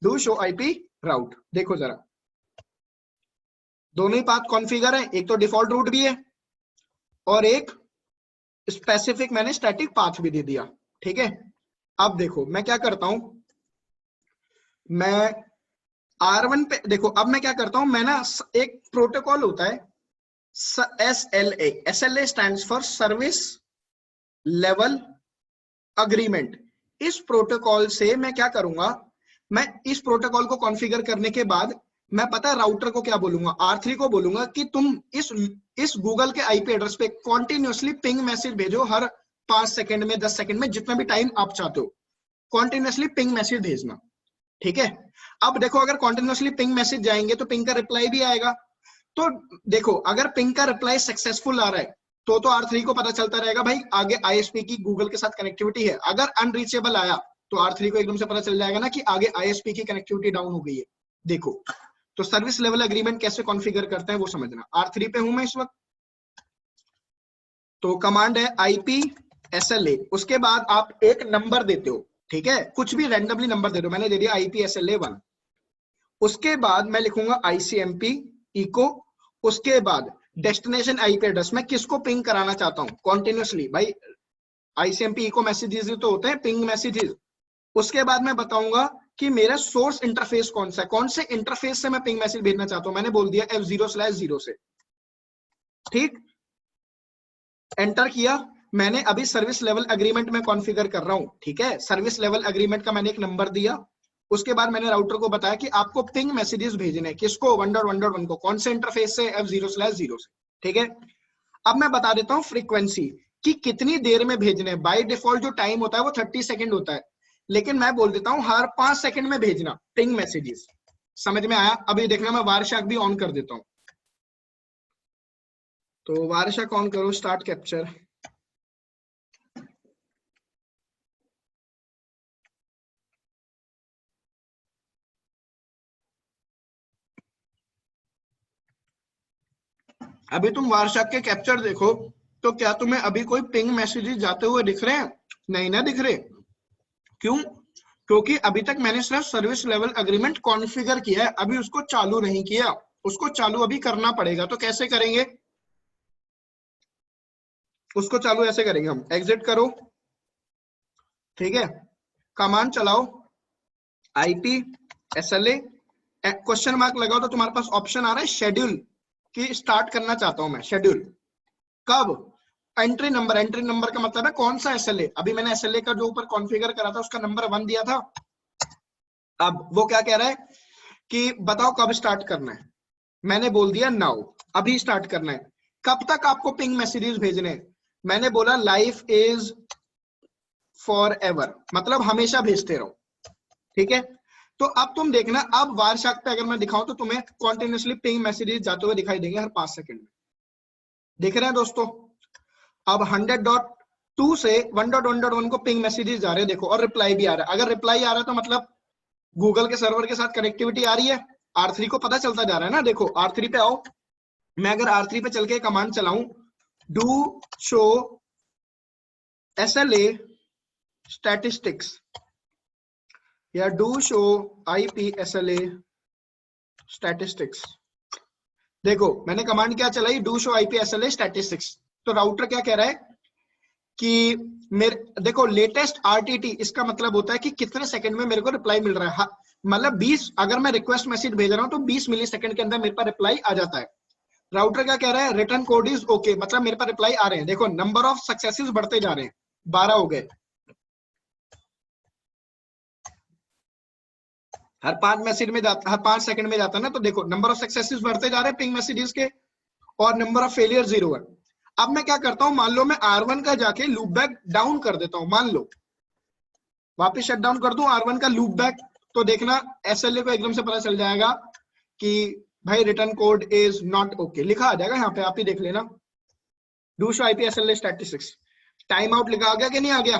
डू शो आईपी राउट, देखो जरा दोनों ही पाथ कॉन्फ़िगर है, एक तो डिफॉल्ट रूट भी है और एक स्पेसिफिक मैंने स्टैटिक पाथ भी दे दिया, ठीक है। अब देखो मैं क्या करता हूं, मैं R1 पे देखो, अब मैं क्या करता हूं, मैं ना एक प्रोटोकॉल होता है SLA stands for service level agreement. इस प्रोटोकॉल से मैं क्या करूंगा, मैं इस प्रोटोकॉल को कॉन्फ़िगर करने के बाद मैं पता है राउटर को क्या बोलूंगा, R3 को बोलूंगा कि तुम इस गूगल के आईपी एड्रेस पे कॉन्टिन्यूसली पिंग मैसेज भेजो, हर 5 सेकंड में 10 सेकंड में जितना भी टाइम आप चाहते हो कॉन्टिन्यूसली पिंग मैसेज भेजना, ठीक है। अब देखो अगर कॉन्टिन्यूसली पिंग मैसेज जाएंगे तो पिंग का रिप्लाई भी आएगा। तो देखो अगर पिंग का रिप्लाई सक्सेसफुल आ रहा है तो R3 को पता चलता रहेगा भाई आगे आईएसपी की गूगल के साथ कनेक्टिविटी है। अगर अनरीचेबल आया तो R3 को एकदम से पता चल जाएगा ना कि आगे आईएसपी की कनेक्टिविटी डाउन हो गई है। देखो तो सर्विस लेवल एग्रीमेंट कैसे कॉन्फ़िगर करते हैं वो समझना। R3 पे हूं मैं इस वक्त, तो कमांड है आईपी SLA, उसके बाद आप एक नंबर देते हो, ठीक है, कुछ भी रैंडमली नंबर दे दो, मैंने दे दिया आईपी SLA 1। उसके बाद मैं लिखूंगा ICMP इको, उसके बाद डेस्टिनेशन आईपी एड्रेस, मैं किसको पिंग कराना चाहता हूं कॉन्टिन्यूसली, भाई ICMP इको मैसेजेस तो होते हैं पिंग मैसेजेस। उसके बाद मैं बताऊंगा कि मेरा सोर्स इंटरफेस कौन सा है, कौन से इंटरफेस से मैं पिंग मैसेज भेजना चाहता हूं, मैंने बोल दिया F0/0 से, ठीक। एंटर किया मैंने, अभी सर्विस लेवल एग्रीमेंट में कॉन्फ़िगर कर रहा हूं, ठीक है। सर्विस लेवल एग्रीमेंट का मैंने एक नंबर दिया, उसके बाद मैंने राउटर को बताया कि आपको पिंग मैसेजेस भेजने हैं, किसको 1.1.1 को, कौन से इंटरफेस से, F0/0 से, ठीक है। अब मैं बता देता हूं फ्रीक्वेंसी कि कितनी देर में भेजने हैं। बाय डिफॉल्ट जो टाइम होता है वो 30 सेकंड होता है, लेकिन मैं बोल देता हूं हर 5 सेकंड में भेजना पिंग मैसेजेस। समझ में आया? अभी देखना मैं वारशाक भी ऑन कर देता हूं, तो वारशाक ऑन करो, स्टार्ट कैप्चर। अभी तुम वारशाक के कैप्चर देखो तो क्या तुम्हें अभी कोई पिंग मैसेजेस जाते हुए दिख रहे हैं? नहीं ना दिख रहे। क्यों? क्योंकि अभी तक मैंने सिर्फ सर्विस लेवल एग्रीमेंट कॉन्फ़िगर किया है, अभी उसको चालू नहीं किया। उसको चालू अभी करना पड़ेगा। तो कैसे करेंगे उसको चालू? ऐसे करेंगे हम, एग्जिट करो, ठीक है, कमांड चलाओ, आईपी एसएलए, क्वेश्चन मार्क लगाओ तो तुम्हारे पास ऑप्शन आ रहा है शेड्यूल कि स्टार्ट करना चाहता हूं मैं। शेड्यूल कब? Entry number. एंट्री नंबर का मतलब है कौन सा एसएलए। अभी मैंने एसएलए का जो ऊपर कॉन्फ़िगर करा था उसका नंबर 1 दिया था। अब वो क्या कह रहा है कि बताओ कब स्टार्ट करना है। मैंने बोल दिया नाउ, अभी स्टार्ट करना है। कब तक आपको पिंग मैसेजेस भेजने हैं? मैंने बोला लाइफ इज फॉर एवर, मतलब हमेशा भेजते रहो, ठीक है। तो अब तुम देखना, अब वारशाक पे अगर मैं दिखाऊं तो तुम्हें कॉन्टिन्यूसली पिंग मैसेजेस जाते हुए दिखाई देंगे हर 5 सेकंड में। देख रहे हैं दोस्तों? अब 100.2 से 1.1.1 को पिंग मैसेजेस जा रहे हैं, देखो, और रिप्लाई भी आ रहा है। अगर रिप्लाई आ रहा है तो मतलब गूगल के सर्वर के साथ कनेक्टिविटी आ रही है। R3 को पता चलता जा रहा है ना। देखो R3 पे आओ, मैं अगर R3 पे चल के कमांड चलाऊं, डू शो SLA स्टैटिस्टिक्स या do show IP SLA statistics, देखो मैंने कमांड क्या चलाई, do show IP SLA statistics. तो राउटर क्या कह रहा है कि मेरे देखो लेटेस्ट RTT, इसका मतलब होता है कि कितने सेकंड में मेरे को रिप्लाई मिल रहा है। मतलब 20, अगर मैं रिक्वेस्ट मैसेज भेज रहा हूं तो 20 मिली सेकंड के अंदर मेरे पास रिप्लाई आ जाता है। राउटर क्या कह रहा है, रिटर्न कोड इज ओके, मतलब मेरे पास रिप्लाई आ रहे हैं। देखो नंबर ऑफ सक्सेसेस बढ़ते जा रहे हैं, 12 हो गए। हर 5 मैसेज में जाता, हर 5 सेकंड में जाता है ना। तो देखो नंबर ऑफ सक्सेसेस बढ़ते जा रहे हैं पिंग मैसेजेस के, और नंबर ऑफ फेलियर 0 है। अब मैं क्या करता हूं, मान लो मैं R1 का जाके लूप बैक डाउन कर देता हूं, मान लो वापस शट डाउन कर दूं R1 का लूप बैक, तो देखना SLA को एकदम से पता चल जाएगा कि भाई return code is not okay, लिखा आ जाएगा यहाँ पे, आप ही देख लेना, do show IP SLA statistics. Time out लिखा आ गया कि नहीं आ गया?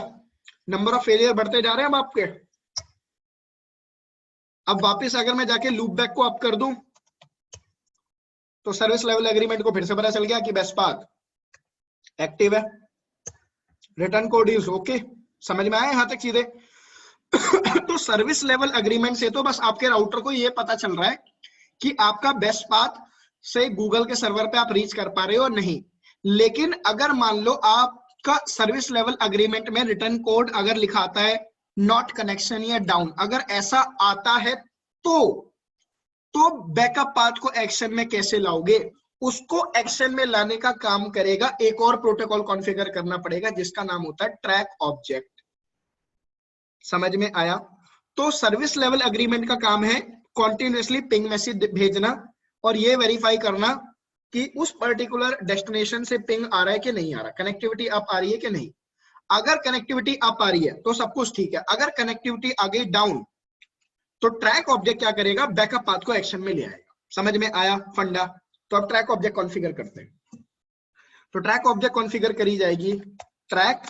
नंबर ऑफ फेलियर बढ़ते जा रहे हैं अब आपके। अब वापस अगर मैं जाके लूप बैक को अप कर दूं तो सर्विस लेवल एग्रीमेंट को फिर से पता चल गया कि बेस्ट पाथ एक्टिव है, रिटर्न कोड इज ओके। समझ में आया यहां तक चीजें? तो सर्विस लेवल एग्रीमेंट से तो बस आपके राउटर को ये पता चल रहा है कि आपका बेस्ट पाथ से गूगल के सर्वर पे आप रीच कर पा रहे हो नहीं। लेकिन अगर मान लो आपका सर्विस लेवल एग्रीमेंट में रिटर्न कोड अगर लिखा आता है नॉट कनेक्शन या डाउन, अगर ऐसा आता है तो बैकअप पाथ को एक्शन में कैसे लाओगे? उसको एक्शन में लाने का काम करेगा एक और प्रोटोकॉल कॉन्फ़िगर करना पड़ेगा जिसका नाम होता है ट्रैक ऑब्जेक्ट। समझ में आया? तो सर्विस लेवल एग्रीमेंट का काम है कॉन्टिन्यूसली पिंग मैसेज भेजना और ये वेरीफाई करना कि उस पर्टिकुलर डेस्टिनेशन से पिंग आ रहा है कि नहीं आ रहा, कनेक्टिविटी अप आ रही है कि नहीं। अगर कनेक्टिविटी अप आ रही है तो सब कुछ ठीक है। अगर कनेक्टिविटी आ गई डाउन तो ट्रैक ऑब्जेक्ट क्या करेगा, बैकअप पाथ को एक्शन में ले आएगा। समझ में आया फंडा? तो अब ट्रैक ऑब्जेक्ट कॉन्फ़िगर करते हैं। तो ट्रैक ऑब्जेक्ट कॉन्फ़िगर करी जाएगी ट्रैक,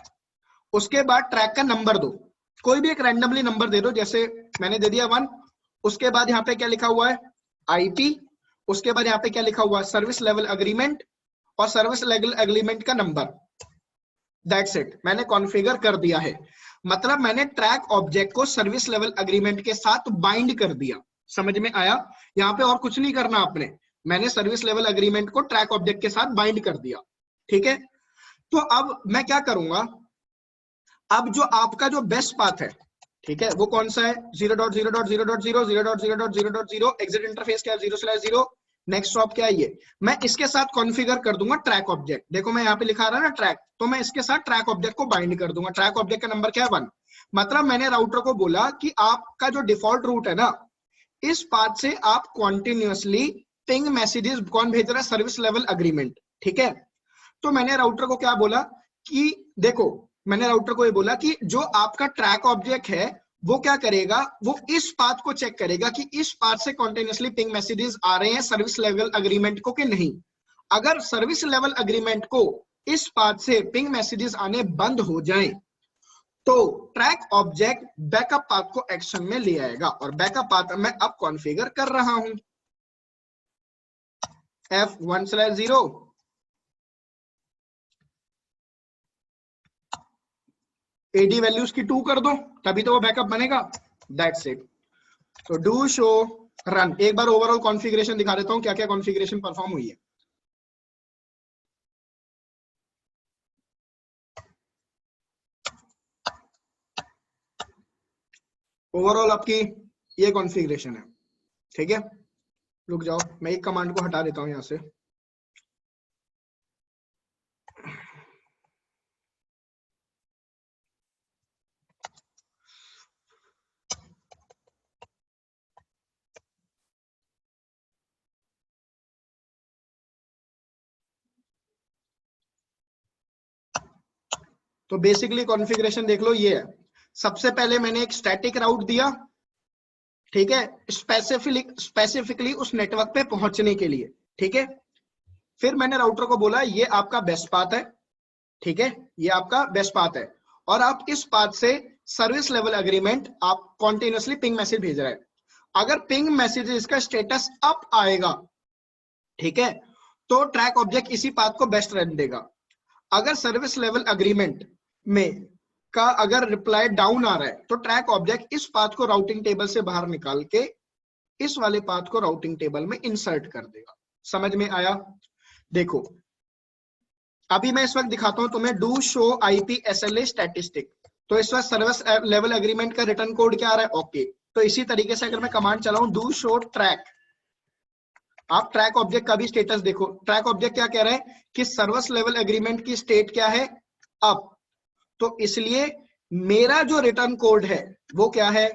उसके बाद ट्रैक का नंबर दो, कोई भी एक रैंडमली नंबर दे दो, जैसे मैंने दे दिया 1। उसके बाद यहाँ पे क्या लिखा हुआ है, IP। उसके बाद यहाँ पे क्या लिखा हुआ है, सर्विस लेवल एग्रीमेंट, और सर्विस लेवल एग्रीमेंट का नंबर। दैट्स इट, मैंने कॉन्फ़िगर कर दिया है। मतलब मैंने ट्रैक ऑब्जेक्ट को सर्विस लेवल एग्रीमेंट के साथ बाइंड कर दिया। समझ में आया? यहाँ पे और कुछ नहीं करना आपने, मैंने सर्विस लेवल एग्रीमेंट को ट्रैक ऑब्जेक्ट के साथ बाइंड कर दिया, ठीक है। तो अब मैं क्या करूंगा, अब जो आपका जो बेस्ट पाथ है, ठीक है, वो कौन सा है, 0.0.0.0 0.0.0.0 एग्जिट इंटरफेस क्या है, 0/0। नेक्स्ट स्टॉप क्या है, ये मैं इसके साथ कॉन्फ़िगर कर दूंगा ट्रैक ऑब्जेक्ट। देखो मैं यहाँ पे लिखा रहा है ना ट्रैक, तो मैं इसके साथ ट्रैक ऑब्जेक्ट को बाइंड कर दूंगा। ट्रैक ऑब्जेक्ट का नंबर क्या है, 1। मतलब मैंने राउटर को बोला कि आपका जो डिफॉल्ट रूट है ना, इस पाथ से आप कॉन्टिन्यूसली पिंग मैसेजेस कौन भेज रहा है, सर्विस लेवल एग्रीमेंट, ठीक है। तो मैंने राउटर को क्या बोला कि देखो, मैंने राउटर को ये बोला कि जो आपका ट्रैक ऑब्जेक्ट है वो क्या करेगा, वो इस पाथ को चेक करेगा कि इस पाथ से कॉन्टिन्यूसली पिंग मैसेजेस आ रहे हैं सर्विस लेवल एग्रीमेंट को कि नहीं। अगर सर्विस लेवल एग्रीमेंट को इस पाथ से पिंग मैसेजेस आने बंद हो जाएं तो ट्रैक ऑब्जेक्ट बैकअप पाथ को एक्शन में ले आएगा, और बैकअप पाथ मैं अब कॉन्फ़िगर कर रहा हूं। F1/0 एडी वैल्यूज की 2 कर दो, तभी तो वो बैकअप बनेगा। That's it. तो डू शो रन। एक बार ओवरऑल कॉन्फ़िगरेशन दिखा देता हूं, क्या क्या कॉन्फ़िगरेशन परफॉर्म हुई है। ओवरऑल आपकी ये कॉन्फ़िगरेशन है, ठीक है। रुक जाओ, मैं एक कमांड को हटा देता हूं यहां से। तो बेसिकली कॉन्फ़िगरेशन देख लो, ये है। सबसे पहले मैंने एक स्टैटिक राउट दिया, ठीक है, स्पेसिफिकली उस नेटवर्क पे पहुंचने के लिए, ठीक है। फिर मैंने राउटर को बोला ये आपका बेस्ट पाथ है, ठीक है, ये आपका बेस्ट पाथ है, और आप इस पाथ से सर्विस लेवल एग्रीमेंट आप कॉन्टिन्यूसली पिंग मैसेज भेज रहे हैं। अगर पिंग मैसेजेस का स्टेटस अप आएगा, ठीक है, तो ट्रैक ऑब्जेक्ट इसी पाथ को बेस्ट रन देगा। अगर सर्विस लेवल एग्रीमेंट में का अगर रिप्लाई डाउन आ रहा है, तो ट्रैक ऑब्जेक्ट इस पाथ को राउटिंग टेबल से बाहर निकाल के इस वाले पाथ को राउटिंग टेबल में इंसर्ट कर देगा। समझ में आया? देखो अभी मैं इस वक्त दिखाता हूं तुम्हें do show IP SLA statistic. तो इस वक्त सर्विस लेवल एग्रीमेंट का रिटर्न कोड क्या आ रहा है? ओके। तो इसी तरीके से अगर मैं कमांड चलाऊं डू शो ट्रैक, आप ट्रैक ऑब्जेक्ट का भी स्टेटस देखो। ट्रैक ऑब्जेक्ट क्या कह रहा है कि सर्विस लेवल एग्रीमेंट की स्टेट क्या है? अप। तो इसलिए मेरा जो रिटर्न कोड है वो क्या है?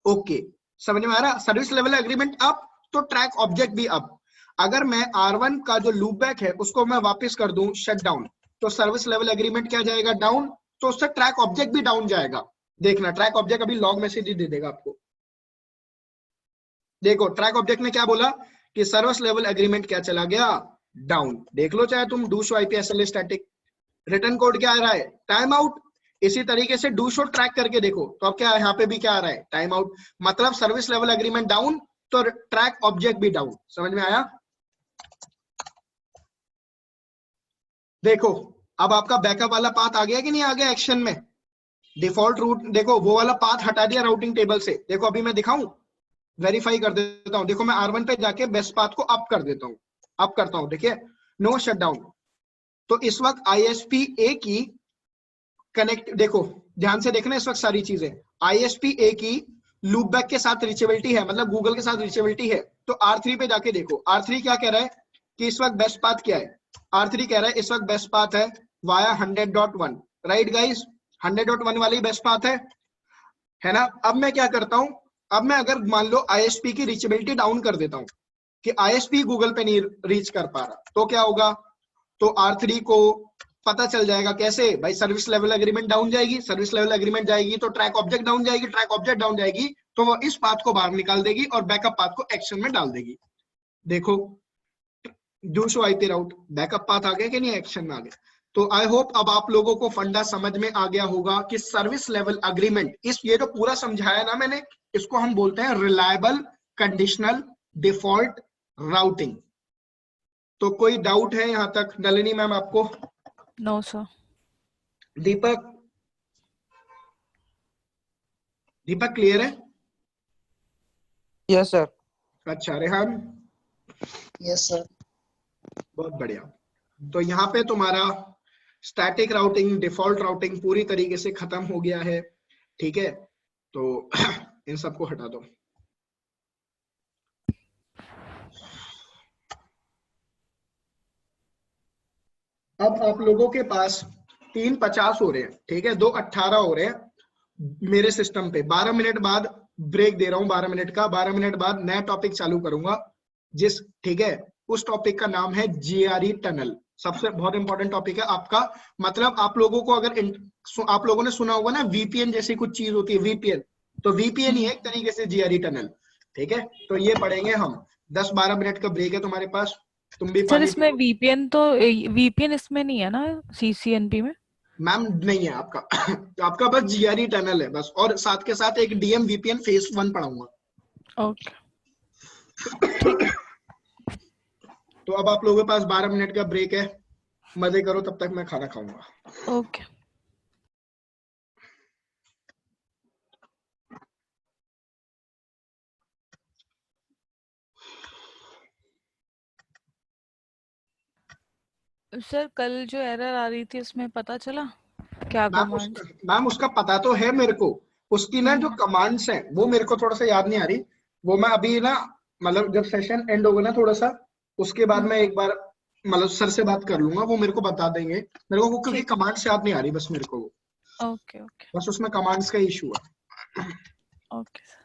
ओके। समझ में आ रहा? सर्विस लेवल एग्रीमेंट अप तो ट्रैक ऑब्जेक्ट भी अप। अगर मैं R1 का जो लूप बैक है उसको मैं वापस कर दूं शट डाउन, तो सर्विस लेवल एग्रीमेंट क्या जाएगा? डाउन। तो उससे ट्रैक ऑब्जेक्ट भी डाउन जाएगा। देखना ट्रैक ऑब्जेक्ट अभी लॉग मैसेज दे देगा आपको। देखो ट्रैक ऑब्जेक्ट ने क्या बोला कि सर्विस लेवल एग्रीमेंट क्या चला गया? डाउन। देख लो चाहे तुम do show IP SLA static. Return code क्या आ रहा है? Time out. इसी तरीके से डू शो ट्रैक करके देखो तो अब क्या है, यहाँ पे भी क्या आ रहा है? Time out. मतलब सर्विस लेवल एग्रीमेंट डाउन तो ट्रैक ऑब्जेक्ट भी डाउन। समझ में आया? देखो अब आपका बैकअप वाला पाथ आ गया कि नहीं आ गया एक्शन में? डिफॉल्ट रूट देखो वो वाला पाथ हटा दिया राउटिंग टेबल से। देखो अभी मैं दिखाऊं, वेरीफाई कर देता हूं। देखो मैं R1 पे जाके बेस्ट पाथ को अप कर देता हूं, अप करता हूं, देखिए नो शटडाउन। तो इस वक्त ISP A की कनेक्ट, देखो ध्यान से देखना इस वक्त सारी चीजें। ISP A की लूप बैक के साथ रीचेबिलिटी है, मतलब गूगल के साथ रीचेबिलिटी है। तो R3 पे जाके देखो R3 क्या कह रहा है कि इस वक्त बेस्ट पाथ क्या है? R3 कह रहा है इस वक्त बेस्ट पाथ है वाया 100.1। राइट गाइस, 100.1 वाली बेस्ट पाथ है ना? अब मैं क्या करता हूं, अब मैं अगर मान लो ISP की रीचेबिलिटी डाउन कर देता हूं कि ISP गूगल पे नहीं रीच कर पा रहा, तो क्या होगा? तो R3 को पता चल जाएगा कैसे भाई, सर्विस लेवल एग्रीमेंट डाउन जाएगी, सर्विस लेवल एग्रीमेंट जाएगी तो ट्रैक ऑब्जेक्ट डाउन जाएगी, ट्रैक ऑब्जेक्ट डाउन जाएगी तो वो इस पाथ को बाहर निकाल देगी और बैकअप पाथ को एक्शन में डाल देगी। देखो do show IP route, backup path आ गया कि नहीं, एक्शन में आ गया। तो आई होप अब आप लोगों को फंडा समझ में आ गया होगा कि सर्विस लेवल एग्रीमेंट, इस ये जो पूरा समझाया ना मैंने, इसको हम बोलते हैं रिलायबल कंडीशनल डिफॉल्ट राउटिंग। तो कोई डाउट है यहां तक? नलिनी मैम आपको? No sir. Deepak? Deepak clear है? Yes sir. अच्छा रेहान? Yes sir. बहुत बढ़िया। तो यहाँ पे तुम्हारा स्टैटिक राउटिंग डिफॉल्ट राउटिंग पूरी तरीके से खत्म हो गया है, ठीक है। तो इन सबको हटा दो। अब आप लोगों के पास 3:50 हो रहे हैं, ठीक है, 2:18 हो रहे हैं मेरे सिस्टम पे। 12 मिनट बाद ब्रेक दे रहा हूँ, 12 मिनट का। 12 मिनट बाद नया टॉपिक चालू करूंगा जिस, ठीक है, उस टॉपिक का नाम है GRE टनल। सबसे बहुत इंपॉर्टेंट टॉपिक है आपका। मतलब आप लोगों को अगर आप लोगों ने सुना होगा ना VPN जैसी कुछ चीज होती है, VPN, तो VPN ही है एक तरीके से GRE टनल, ठीक है। तो ये पढ़ेंगे हम। 10-12 मिनट का ब्रेक है तुम्हारे पास, तुम भी सर पानी इसमें पियो। VPN तो VPN इसमें नहीं है ना, CCNP में? मैम नहीं है आपका आपका बस GRE टनल है बस, और साथ के साथ एक DM VPN फेज 1 पढ़ाऊंगा। ओके ठीक है। तो अब आप लोगों के पास 12 मिनट का ब्रेक है, मजे करो, तब तक मैं खाना खाऊंगा। ओके। सर कल जो एरर आ रही थी उसमें पता चला क्या कमांड? मैम उसका पता तो है मेरे को, उसकी ना जो कमांड्स हैं वो मेरे को थोड़ा सा याद नहीं आ रही। वो मैं अभी ना, मतलब जब सेशन एंड होगा ना थोड़ा सा, उसके बाद मैं एक बार मतलब सर से बात कर लूंगा, वो मेरे को बता देंगे मेरे को, क्योंकि ठीक। कमांड्स याद नहीं आ रही बस मेरे को वो, ओके ओके बस उसमें कमांड्स का इशू है। Okay sir.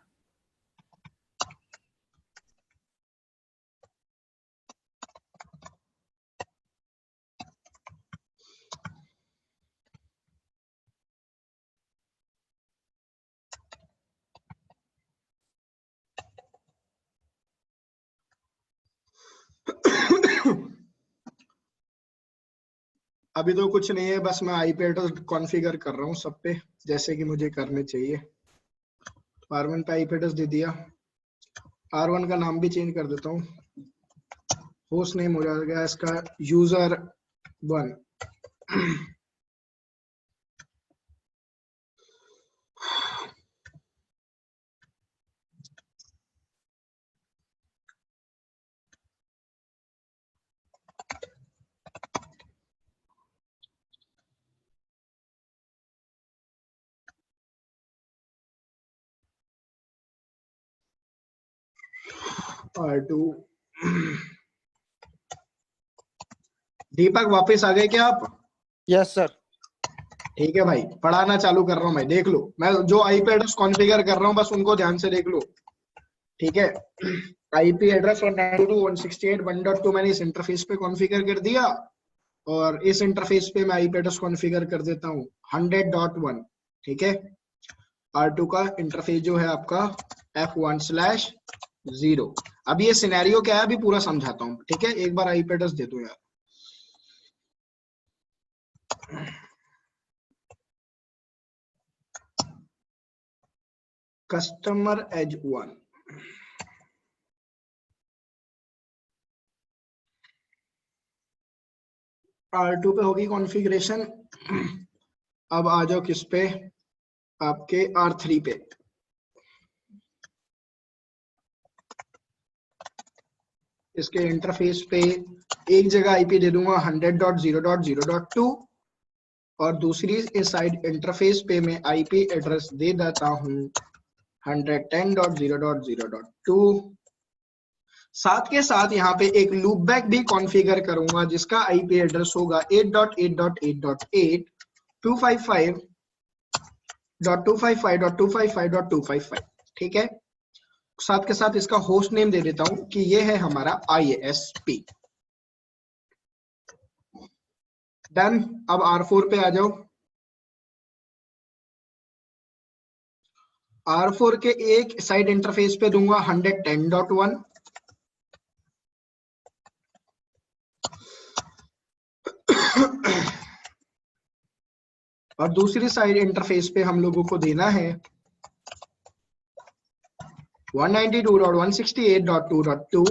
अभी तो कुछ नहीं है, बस मैं आईपी एड्रेस कॉन्फ़िगर कर रहा हूँ सब पे, जैसे कि मुझे करने चाहिए। R1 पे आईपी एड्रेस दे दिया, R1 का नाम भी चेंज कर देता हूँ, होस्ट नेम हो जाएगा इसका user1। R2। दीपक वापस आ गए क्या आप? Yes sir. ठीक है भाई, पढ़ाना चालू कर रहा हूँ मैं, देख लो मैं जो आईपी एड्रेस कॉन्फ़िगर कर रहा हूँ बस उनको ध्यान से देख लो, ठीक है। आईपी एड्रेस 192.168.1.2 मैंने इस इंटरफेस पे कॉन्फ़िगर कर दिया, और इस इंटरफेस पे मैं आईपी एड्रेस कॉन्फ़िगर कर देता हूँ 100.1, ठीक है। R2 का इंटरफेस जो है आपका F1/0। अब ये सिनेरियो क्या है अभी पूरा समझाता हूँ, ठीक है। एक बार आईपी एड्रेस दे दो यार। कस्टमर एज 1, R2 पे होगी कॉन्फ़िगरेशन। अब आ जाओ किस पे, आपके R3 पे। इसके इंटरफेस पे एक जगह आईपी दे दूंगा 100.0.0.2, और दूसरी इस साइड इंटरफेस पे मैं आईपी एड्रेस दे देता हूं 110.0.0.2। साथ के साथ यहाँ पे एक लूप बैक भी कॉन्फ़िगर करूंगा जिसका आईपी एड्रेस होगा 8.8.8.8 255.255.255.255, ठीक है। साथ के साथ इसका होस्ट नेम दे देता हूं कि ये है हमारा ISP। डन। अब R4 पे आ जाओ। R4 के एक साइड इंटरफेस पे दूंगा 110.1, और दूसरी साइड इंटरफेस पे हम लोगों को देना है 192.168.2.2।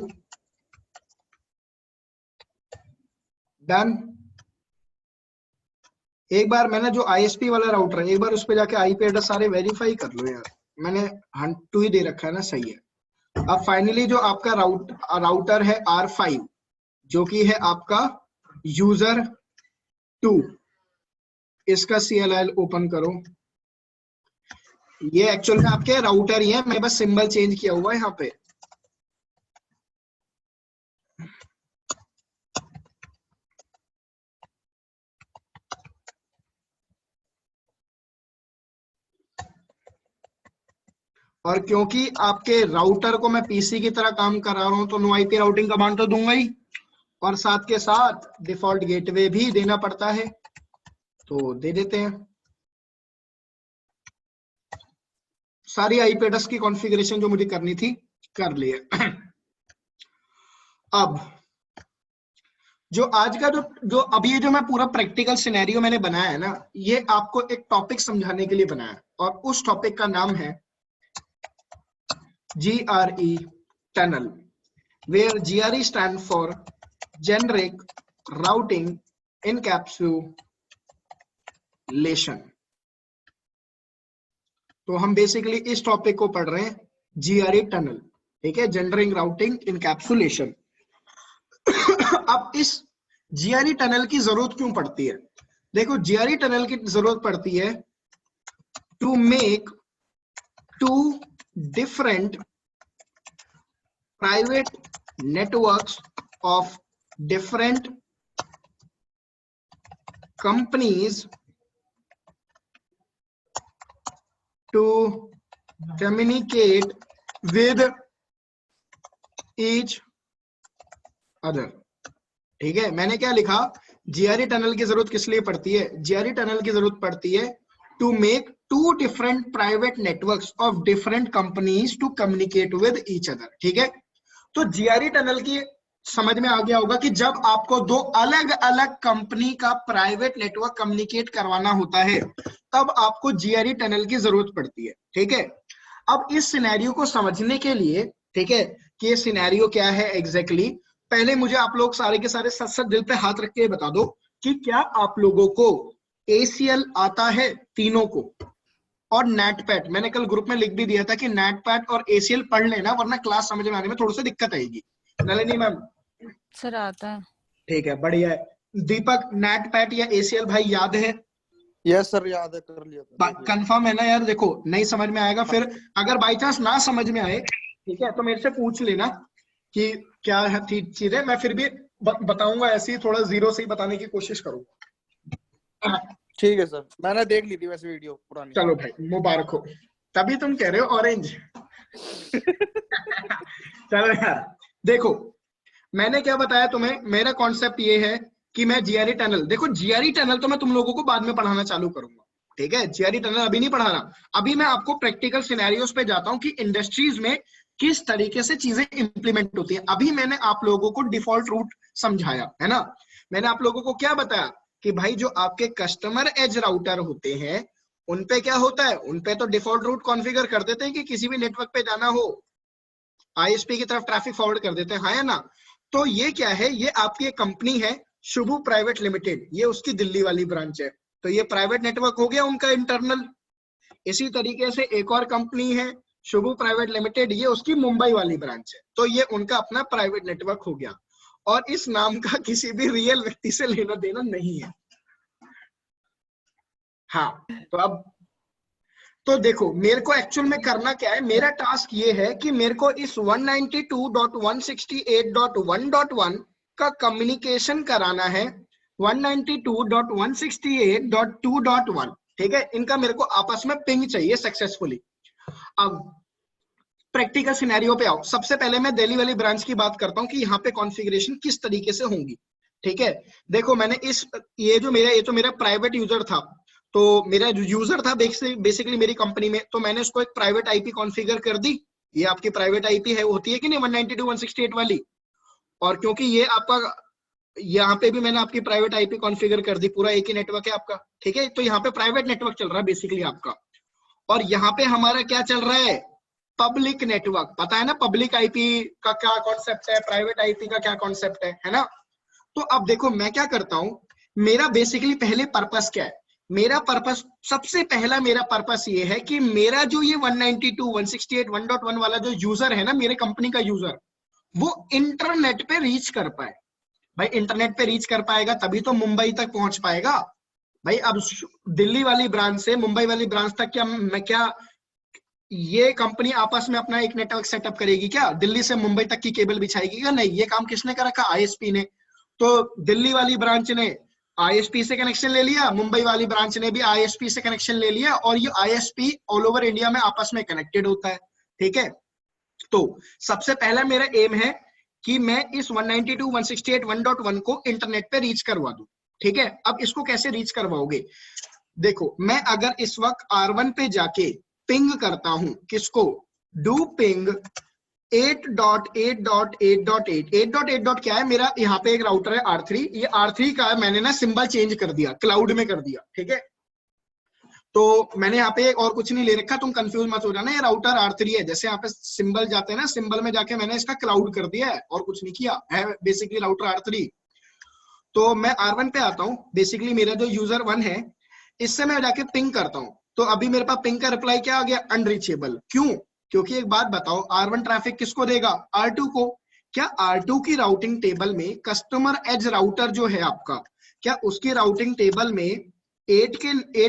डन। एक बार मैंने जो ISP वाला राउटर है, एक बार उस पे जाके आईपी एड्रेस सारे वेरीफाई कर लो यार, मैंने 102 ही दे रखा है ना, सही है। अब फाइनली जो आपका राउटर है R5, जो कि है आपका user2, इसका CLI ओपन करो। ये एक्चुअल में आपके राउटर ही है, मैं बस सिंबल चेंज किया हुआ है यहाँ पे। और क्योंकि आपके राउटर को मैं पीसी की तरह काम करा रहा हूं तो नो आईपी राउटिंग कमांड तो दूंगा ही, और साथ के साथ डिफॉल्ट गेटवे भी देना पड़ता है, तो दे देते हैं। सारी आईपी एड्रेस की कॉन्फ़िगरेशन जो मुझे करनी थी कर ली है। अब जो आज का जो अभी जो मैं पूरा प्रैक्टिकल सिनेरियो मैंने बनाया है ना, ये आपको एक टॉपिक समझाने के लिए बनाया है, और उस टॉपिक का नाम है GRE tunnel, where GRE stand for generic routing encapsulation। तो हम बेसिकली इस टॉपिक को पढ़ रहे हैं, GRE टनल, ठीक है, जेनरिक राउटिंग इनकैप्सुलेशन। अब इस जीआरई टनल की जरूरत क्यों पड़ती है? देखो जीआरई टनल की जरूरत पड़ती है to make two different private networks of different companies to communicate with each other. ठीक है, मैंने क्या लिखा, जीआरई टनल की जरूरत किस लिए पड़ती है? जीआरई टनल की जरूरत पड़ती है to make two different private networks of different companies to communicate with each other. ठीक है, तो जीआरई टनल की समझ में आ गया होगा कि जब आपको दो अलग अलग कंपनी का प्राइवेट नेटवर्क कम्युनिकेट करवाना होता है तब आपको जीआरई टनल की जरूरत पड़ती है। ठीक है, अब इस सिनेरियो को समझने के लिए, ठीक है, कि ये सिनेरियो क्या है एग्जैक्टली, पहले मुझे आप लोग सारे के सारे सच सच दिल पे हाथ रख के बता दो कि क्या आप लोगों को एसीएल आता है तीनों को, और नेटपैट। मैंने कल ग्रुप में लिख भी दिया था कि नेटपैट और एसीएल पढ़ लेना वरना क्लास समझ में आने में थोड़ी सी दिक्कत आएगी। नलिनी मैम? सर आता है। ठीक है, बढ़िया है। दीपक, नेटपैट या एसीएल भाई याद है? यस सर, याद है, कर लिया था। कंफर्म है ना यार? देखो नहीं समझ में आएगा फिर, अगर बाई चांस ना समझ में आए, ठीक है, तो मेरे से पूछ लेना कि क्या है चीजें, मैं फिर भी बताऊंगा, ऐसे ही थोड़ा जीरो से ही बताने की कोशिश करूंगा। ठीक है सर, मैंने देख ली थी वैसे वीडियो पुरानी। चलो भाई, मुबारक हो, तभी तुम कह रहे हो ऑरेंज। चलो यार, देखो मैंने क्या बताया तुम्हें, मेरा कॉन्सेप्ट ये है कि मैं जीआरई टनल, देखो जीआरई टनल तो मैं तुम लोगों को बाद में पढ़ाना चालू करूंगा। ठीक है, जीआरई टनल अभी नहीं पढ़ा रहा, अभी मैं आपको प्रैक्टिकल सिनेरियोस पे जाता हूं कि इंडस्ट्रीज में किस तरीके से चीजें इंप्लीमेंट होती है। अभी मैंने आप लोगों को डिफॉल्ट रूट समझाया है ना, मैंने आप लोगों को क्या बताया कि भाई जो आपके कस्टमर एज राउटर होते हैं उनपे क्या होता है, उनपे तो डिफॉल्ट रूट कॉन्फ़िगर कर देते हैं कि किसी भी नेटवर्क पे जाना हो आईएसपी की तरफ ट्रैफिक फॉरवर्ड कर देते हैं, हाँ या ना? तो ये क्या है, ये आपकी एक कंपनी है शुभू प्राइवेट लिमिटेड, ये उसकी दिल्ली वाली ब्रांच है, तो ये प्राइवेट नेटवर्क हो गया उनका इंटरनल। इसी तरीके से एक और कंपनी है शुभू प्राइवेट लिमिटेड, ये उसकी मुंबई वाली ब्रांच है, तो ये उनका अपना प्राइवेट नेटवर्क हो गया, और इस नाम का किसी भी रियल व्यक्ति से लेना देना नहीं है। हाँ, तो देखो मेरे को एक्चुअल में करना क्या है, मेरा टास्क ये है कि मेरे को इस 192.168.1.1 का कम्युनिकेशन कराना है 192.168.2.1। ठीक है, इनका मेरे को आपस में पिंग चाहिए सक्सेसफुली। अब प्रैक्टिकल सिनेरियो पे आओ, सबसे पहले मैं दिल्ली वाली ब्रांच की बात करता हूँ कि यहाँ पे कॉन्फ़िगरेशन किस तरीके से होंगी। ठीक है, देखो मैंने ये तो मेरा प्राइवेट यूजर था, तो मेरा जो यूजर था बेसिकली मेरी कंपनी में, तो मैंने उसको एक प्राइवेट आईपी कॉन्फ़िगर कर दी। ये आपकी प्राइवेट आईपी है, होती है कि नहीं 192.168 वाली, और क्योंकि ये आपका यहाँ पे भी मैंने आपकी प्राइवेट आईपी कॉन्फ़िगर कर दी, पूरा एक ही नेटवर्क है आपका। ठीक है, तो यहाँ पे प्राइवेट नेटवर्क चल रहा है बेसिकली आपका, और यहाँ पे हमारा क्या चल रहा है, पब्लिक नेटवर्क। पता है ना पब्लिक आईपी का क्या कॉन्सेप्ट है, प्राइवेट आईपी का क्या कॉन्सेप्ट है ना? तो अब देखो मैं क्या करता हूं, मेरा बेसिकली पहले पर्पस क्या है, मेरा पर्पस सबसे पहला मेरा पर्पस ये है कि मेरा जो ये 192.168.1.1 वाला जो यूजर है ना, मेरे कंपनी का यूजर, वो इंटरनेट पे रीच कर पाए। भाई इंटरनेट पे रीच कर पाएगा तभी तो मुंबई तक पहुंच पाएगा। भाई अब दिल्ली वाली ब्रांच से मुंबई वाली ब्रांच तक क्या ये कंपनी आपस में अपना एक नेटवर्क सेटअप करेगी क्या? दिल्ली से मुंबई तक की केबल बिछाएगी क्या? नहीं, ये काम किसने कर रखा? आईएसपी ने। तो दिल्ली वाली ब्रांच ने आईएसपी से कनेक्शन ले लिया, मुंबई वाली ब्रांच ने भी आईएसपी से कनेक्शन ले लिया, और ये आईएसपी ऑल ओवर इंडिया में आपस में कनेक्टेड होता है। ठीक है, तो सबसे पहला मेरा एम है कि मैं इस 192.168.1.1 को इंटरनेट पे रीच करवा दूं। ठीक है, अब इसको कैसे रीच करवाओगे? देखो मैं अगर इस वक्त R1 पे जाके पिंग करता हूं, किसको? डू पिंग 8.8.8.8 8.8 क्या है, मेरा यहाँ पे एक राउटर है R3, ये R3 का मैंने ना सिंबल चेंज कर दिया, क्लाउड में कर दिया। ठीक है, तो मैंने यहाँ पे और कुछ नहीं ले रखा, तुम कंफ्यूज मत हो जाना, ये राउटर R3 है, जैसे यहाँ पे सिंबल जाते हैं ना, सिंबल में जाके मैंने इसका क्लाउड कर दिया है, और कुछ नहीं किया है, बेसिकली राउटर R3। तो मैं R1 पे आता हूँ, बेसिकली मेरा जो यूजर 1 है, इससे मैं जाके पिंग करता हूँ, तो अभी मेरे पास पिंग का रिप्लाई क्या आ गया? अनरीचेबल। क्यों? क्योंकि एक बात बताओ, R1 ट्रैफिक किसको देगा? R2 को। क्या R2 की राउटिंग टेबल में कस्टमर एज राउटर जो है आपका, क्या उसकी राउटिंग टेबल में 8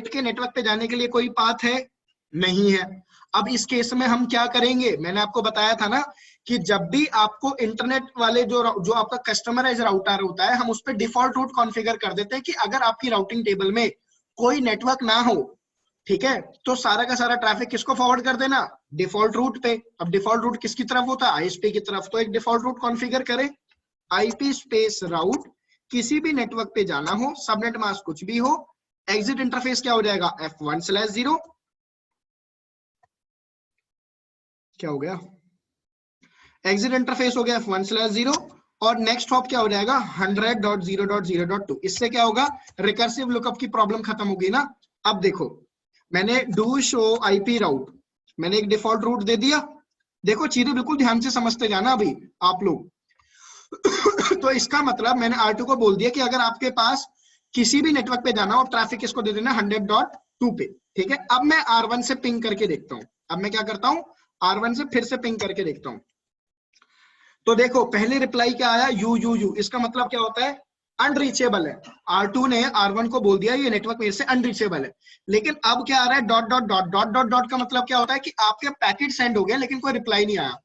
के नेटवर्क पे जाने के लिए कोई पाथ है? नहीं है। अब इस केस में हम क्या करेंगे, मैंने आपको बताया था ना कि जब भी आपको इंटरनेट वाले जो आपका कस्टमर एज राउटर होता है, हम उस पर डिफॉल्ट रूट कॉन्फ़िगर कर देते हैं कि अगर आपकी राउटिंग टेबल में कोई नेटवर्क ना हो, ठीक है, तो सारा का सारा ट्रैफिक किसको फॉरवर्ड कर देना? डिफॉल्ट रूट पे। अब डिफॉल्ट रूट किसकी तरफ होता है? आईएसपी की तरफ। तो एक डिफॉल्ट रूट कॉन्फ़िगर करें, आईपी स्पेस राउट, किसी भी नेटवर्क पे जाना हो, सबनेट मास्क कुछ भी हो, एग्जिट इंटरफेस क्या हो जाएगा? F1/0। क्या हो गया? एग्जिट इंटरफेस हो गया F1/0 और नेक्स्ट हॉप क्या हो जाएगा? 100.0.0.2। इससे क्या होगा? रिकर्सिव लुकअप की प्रॉब्लम खत्म होगी ना। अब देखो, मैंने डू शो आईपी राउट, मैंने एक डिफॉल्ट रूट दे दिया। देखो चीजें बिल्कुल ध्यान से समझते जाना अभी आप लोग। तो इसका मतलब मैंने R2 को बोल दिया कि अगर आपके पास किसी भी नेटवर्क पे जाना हो, ट्रैफिक किसको दे देना? 100.2 पे। ठीक है, अब मैं R1 से पिंग करके देखता हूं। अब मैं क्या करता हूं? R1 से फिर से पिंग करके देखता हूं। तो देखो पहले रिप्लाई क्या आया? यू। इसका मतलब क्या होता है? अनरीचेबल है। R2 ने R1 को बोल दिया ये नेटवर्क मेरे से अनरीचेबल है। लेकिन अब क्या आ रहा है? Dot dot dot dot dot dot का मतलब क्या होता है कि आपके पैकेट सेंड हो गया लेकिन कोई रिप्लाई नहीं आया।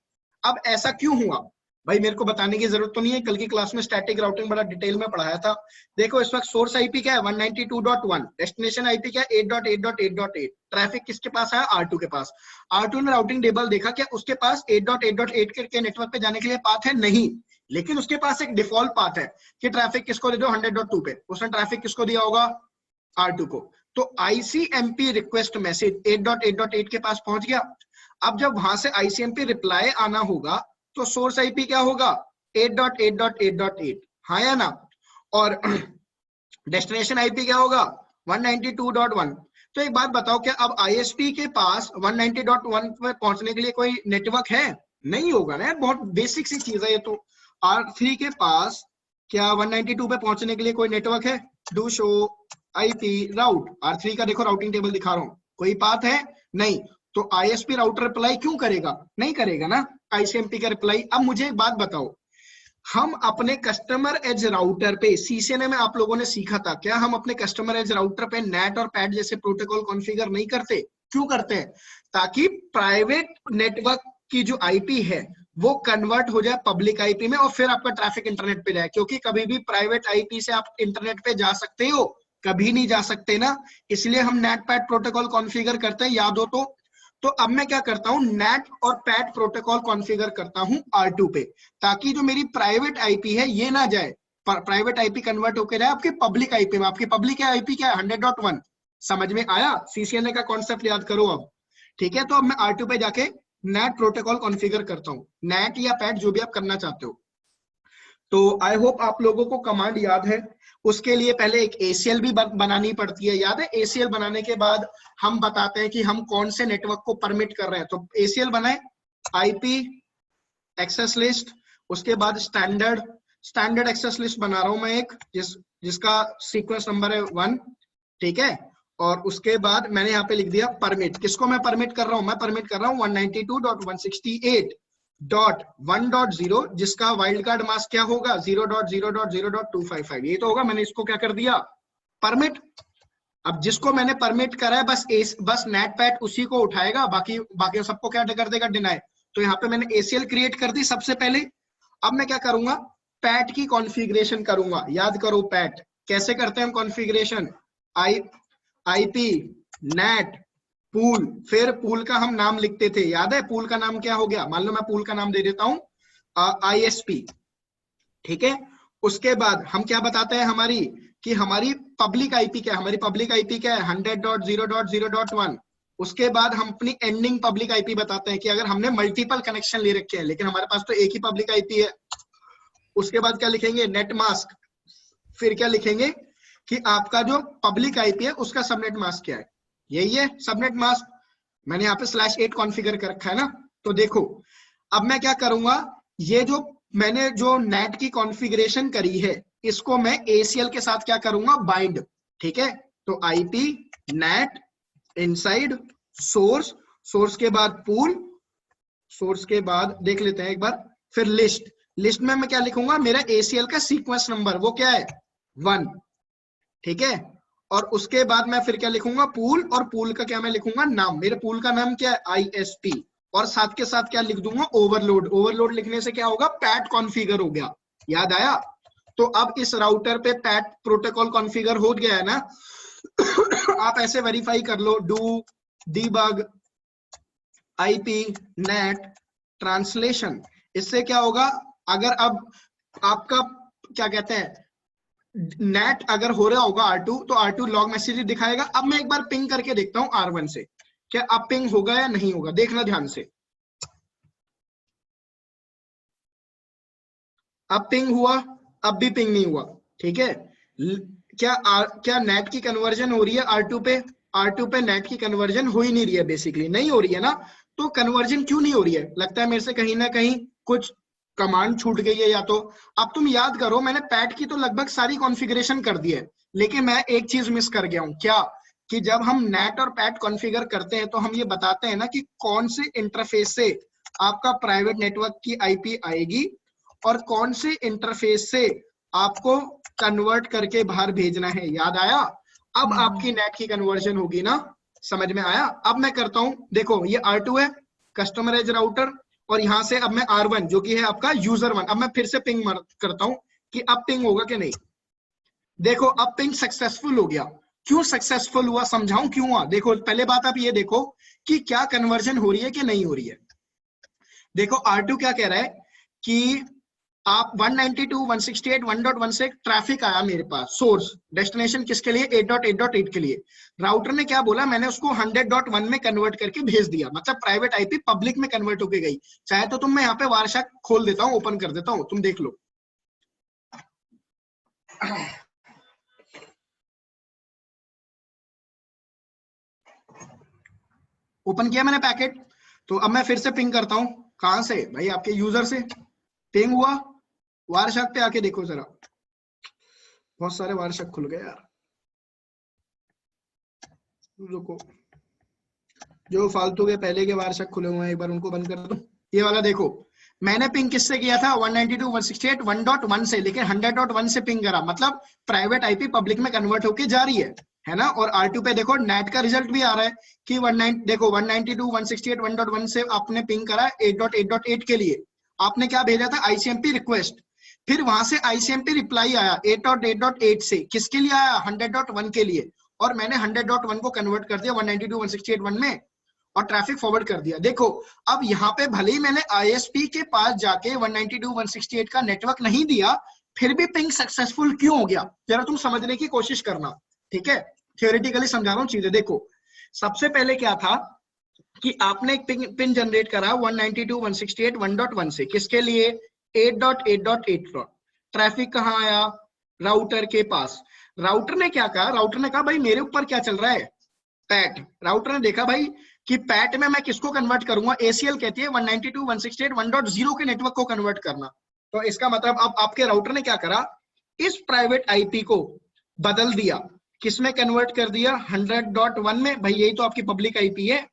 अब ऐसा क्यों हुआ भाई? मेरे को बताने की जरूरत तो नहीं है, कल की क्लास में स्टैटिक राउटिंग बड़ा डिटेल में पढ़ाया था। देखो इस वक्त सोर्स आईपी क्या है? 192.1, डेस्टिनेशन आईपी क्या है? 8.8.8.8। ट्रैफिक किसके पास आया? R2 के पास। R2 ने राउटिंग टेबल देखा, क्या उसके पास 8.8.8 के नेटवर्क पे जाने के लिए पाथ है? नहीं, लेकिन उसके पास एक डिफॉल्ट पाथ है कि ट्रैफिक किसको दे दो? 100.2 पे। उसने ट्रैफिक किसको दिया होगा? R2 को। तो ICMP रिक्वेस्ट मैसेज 8.8.8 के पास पहुंच गया। अब जब वहां से ICMP रिप्लाई आना होगा तो सोर्स आईपी क्या होगा? 8.8.8.8, हाँ या ना? और डेस्टिनेशन आईपी क्या होगा? 192.1। तो एक बात बताओ, क्या अब ISP के पास 190.1 पे पहुंचने के लिए कोई नेटवर्क है? नहीं होगा ना यार, बहुत बेसिक सी चीज है ये तो। R3 के पास क्या 192 पे पहुंचने के लिए कोई नेटवर्क है? Do show IP route, R3 का देखो राउटिंग टेबल दिखा रहा हूं, कोई पाथ है? नहीं। तो ISP राउटर रिप्लाई क्यों करेगा? नहीं करेगा ना ICMP का रिप्लाई। अब मुझे एक बात बताओ, हम अपने कस्टमर एज राउटर पे CCNA में आप लोगों ने सीखा था, क्या हम अपने कस्टमर एज राउटर पे नेट और पैड जैसे प्रोटोकॉल कॉन्फ़िगर नहीं करते? क्यों करते हैं? ताकि प्राइवेट नेटवर्क की जो आईपी है वो कन्वर्ट हो जाए पब्लिक आईपी में और फिर आपका ट्रैफिक इंटरनेट पे जाए। क्योंकि कभी भी प्राइवेट आईपी से आप इंटरनेट पे जा सकते हो? कभी नहीं जा सकते ना, इसलिए हम नेट पैड प्रोटोकॉल कॉन्फ़िगर करते हैं, याद हो तो अब मैं क्या करता हूं? नेट और पैड प्रोटोकॉल कॉन्फ़िगर करता हूं R2 पे, ताकि जो मेरी प्राइवेट आईपी है ये ना जाए, प्राइवेट आईपी कन्वर्ट होकर जाए आपके पब्लिक आईपी में। आपकी पब्लिक आईपी क्या है? 100.1। समझ में आया? CCNA का कॉन्सेप्ट याद करो अब। ठीक है, तो अब मैं R2 पे जाके नेट प्रोटोकॉल कॉन्फ़िगर करता हूं, नेट या पैड जो भी आप करना चाहते हो। तो आई होप आप लोगों को कमांड याद है। उसके लिए पहले एक ACL भी बनानी पड़ती है, याद है? ACL बनाने के बाद हम बताते हैं कि हम कौन से नेटवर्क को परमिट कर रहे हैं। तो ACL बनाए, IP एक्सेस लिस्ट, उसके बाद स्टैंडर्ड एक्सेस लिस्ट बना रहा हूं मैं एक, जिसका सीक्वेंस नंबर है 1। ठीक है, और उसके बाद मैंने यहाँ पे लिख दिया परमिट। किसको मैं परमिट कर रहा हूँ? मैं परमिट कर रहा हूँ 192.168.1.0, जिसका वाइल्ड कार्ड मास्क क्या होगा? 0.0.0.255। ये तो होगा, मैंने इसको क्या कर दिया? परमिट। अब जिसको मैंने परमिट करा है बस नेट पैड उसी को उठाएगा, बाकी सबको क्या कर देगा? डिनाई। तो यहाँ पे मैंने ACL क्रिएट कर दी सबसे पहले। अब मैं क्या करूंगा? पैट की कॉन्फ़िगरेशन करूंगा। याद करो पैट कैसे करते हैं हम कॉन्फ़िगरेशन? IP नेट पूल, फिर पूल का हम नाम लिखते थे, याद है? पूल का नाम क्या हो गया? मान लो मैं पूल का नाम दे देता हूं ISP। ठीक है, उसके बाद हम क्या बताते हैं हमारी पब्लिक आईपी क्या है? हमारी पब्लिक आईपी क्या है? 100.0.0.1। उसके बाद हम अपनी एंडिंग पब्लिक आईपी बताते हैं कि अगर हमने मल्टीपल कनेक्शन ले रखे हैं लेकिन हमारे पास तो एक ही पब्लिक आईपी है। उसके बाद क्या लिखेंगे? Net mask. फिर क्या लिखेंगे कि आपका जो पब्लिक आईपी है उसका सबनेट मास्क क्या है? यही है सबनेट मास्क। मैंने यहाँ पे /8 कॉन्फ़िगर कर रखा है ना। तो देखो अब मैं क्या करूंगा, ये जो मैंने जो नेट की कॉन्फ़िगरेशन करी है इसको मैं ACL के साथ क्या करूंगा? बाइंड। ठीक है, तो IP नेट इनसाइड सोर्स के बाद पूल, सोर्स के बाद देख लेते हैं एक बार, फिर लिस्ट। लिस्ट में मैं क्या लिखूंगा, मेरा ACL का सीक्वेंस नंबर, वो क्या है 1, ठीक है। और उसके बाद मैं फिर क्या लिखूंगा, पूल, और पूल का क्या मैं लिखूंगा, नाम, मेरे पूल का नाम क्या है ISP, और साथ के साथ क्या लिख दूंगा, ओवरलोड। ओवरलोड लिखने से क्या होगा, पैट कॉन्फ़िगर हो गया, याद आया। तो अब इस राउटर पे पैट प्रोटोकॉल कॉन्फ़िगर हो गया है ना। आप ऐसे वेरीफाई कर लो, do debug IP net translation. इससे क्या होगा, अगर अब आपका क्या कहते हैं नेट अगर हो रहा होगा R2, तो R2 लॉग मैसेज दिखाएगा। अब मैं एक बार पिंग करके देखता हूं R1 से, क्या अब पिंग होगा या नहीं होगा, देखना ध्यान से। अब पिंग हुआ, अब भी पिंग नहीं हुआ, ठीक है। क्या नेट की कन्वर्जन हो रही है R2 पे? R2 पे नेट की कन्वर्जन हो ही नहीं रही है, बेसिकली नहीं हो रही है ना। तो कन्वर्जन क्यों नहीं हो रही है, लगता है मेरे से कहीं ना कहीं कुछ कमांड छूट गई है या तो। अब तुम याद करो, मैंने पैट की तो लगभग सारी कॉन्फ़िगरेशन कर दी है, लेकिन मैं एक चीज मिस कर गया हूं, क्या, कि जब हम नेट और पैट कॉन्फ़िगर करते हैं तो हम ये बताते हैं ना कि कौन से इंटरफेस से आपका प्राइवेट नेटवर्क की IP आएगी और कौन से इंटरफेस से आपको कन्वर्ट करके बाहर भेजना है, याद आया। अब आपकी नेट की कन्वर्जन होगी ना, समझ में आया। अब मैं करता हूं, देखो ये R2 है, कस्टमर एज राउटर, और यहां से अब मैं R1 जो कि है आपका यूजर 1, अब मैं फिर से पिंग करता हूं कि अब पिंग होगा कि नहीं। देखो अब पिंग सक्सेसफुल हो गया। क्यों सक्सेसफुल हुआ, समझाऊं क्यों हुआ। देखो पहले बात आप ये देखो कि क्या कन्वर्जन हो रही है कि नहीं हो रही है। देखो R2 क्या कह रहा है कि आप 192.168 1.1 से ट्रैफिक आया मेरे पास, सोर्स डेस्टिनेशन किसके लिए, 8.8.8 के लिए। राउटर ने क्या बोला, मैंने उसको 100.1 में कन्वर्ट करके भेज दिया, मतलब प्राइवेट IP पब्लिक में कन्वर्ट होके गई। चाहे तो तुम, मैं यहाँ पे वारशाक खोल देता हूँ, ओपन कर देता हूँ, तुम देख लो। ओपन किया मैंने पैकेट, तो अब मैं फिर से पिंग करता हूँ, कहां से भाई, आपके यूजर से। पिंग हुआ, वारशाक पे आके देखो जरा, बहुत सारे वारशाक खुल गए यार, रुको, जो फालतू के पहले के वारशाक खुले हुए हैं एक बार उनको बंद कर दो। ये वाला देखो, मैंने पिंग किससे किया था, 192.168 1.1 से, लेकिन 100.1 से पिंग करा, मतलब प्राइवेट IP पब्लिक में कन्वर्ट होके जा रही है ना। और R2 पे देखो नेट का रिजल्ट भी आ रहा है कि 19, देखो 192.168 1.1 से आपने पिंग करा 8.8.8 के लिए, आपने क्या भेजा था, ICMP रिक्वेस्ट, फिर वहां से ICMP रिप्लाई आया 8.8.8 से, किसके लिए आया, 100.1 के लिए, और मैंने 100.1 को कन्वर्ट कर दिया 192.168 में और ट्रैफिक फॉरवर्ड कर दिया। देखो अब यहाँ पे भले ही मैंने ISP के पास जाके 192.168 का नेटवर्क नहीं दिया, फिर भी पिंग सक्सेसफुल क्यों हो गया, जरा तुम समझने की कोशिश करना, ठीक है। थियोरेटिकली समझा रहा हूँ चीजें। देखो सबसे पहले क्या था कि आपने एक पिन जनरेट करा 192.168 1.1 से, किसके लिए, 8.8.8। ट्रैफिक कहाँ आया, राउटर के पास। राउटर ने क्या कहा, राउटर ने कहा भाई मेरे ऊपर क्या चल रहा है, पैट। राउटर ने देखा भाई कि पैट में मैं किसको कन्वर्ट करूंगा, ACL कहती है 192.168 1.0 के नेटवर्क को कन्वर्ट करना। तो इसका मतलब अब आपके राउटर ने क्या करा, इस प्राइवेट IP को बदल दिया, किसमें कन्वर्ट कर दिया, 100.1 में। भाई यही तो आपकी पब्लिक IP है,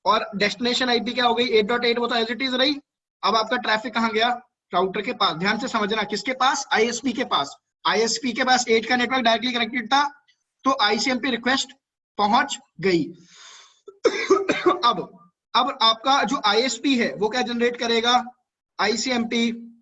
और डेस्टिनेशन IP क्या हो गई, 8.8, वो तो एज इट इज रही। अब आपका ट्रैफिक कहाँ गया, राउटर के पास। ध्यान से समझना, किसके पास, ISP के पास। ISP के पास 8 का नेटवर्क डायरेक्टली कनेक्टेड था, तो ICMP रिक्वेस्ट पहुंच गई। अब आपका जो ISP है वो क्या जनरेट करेगा, ICMP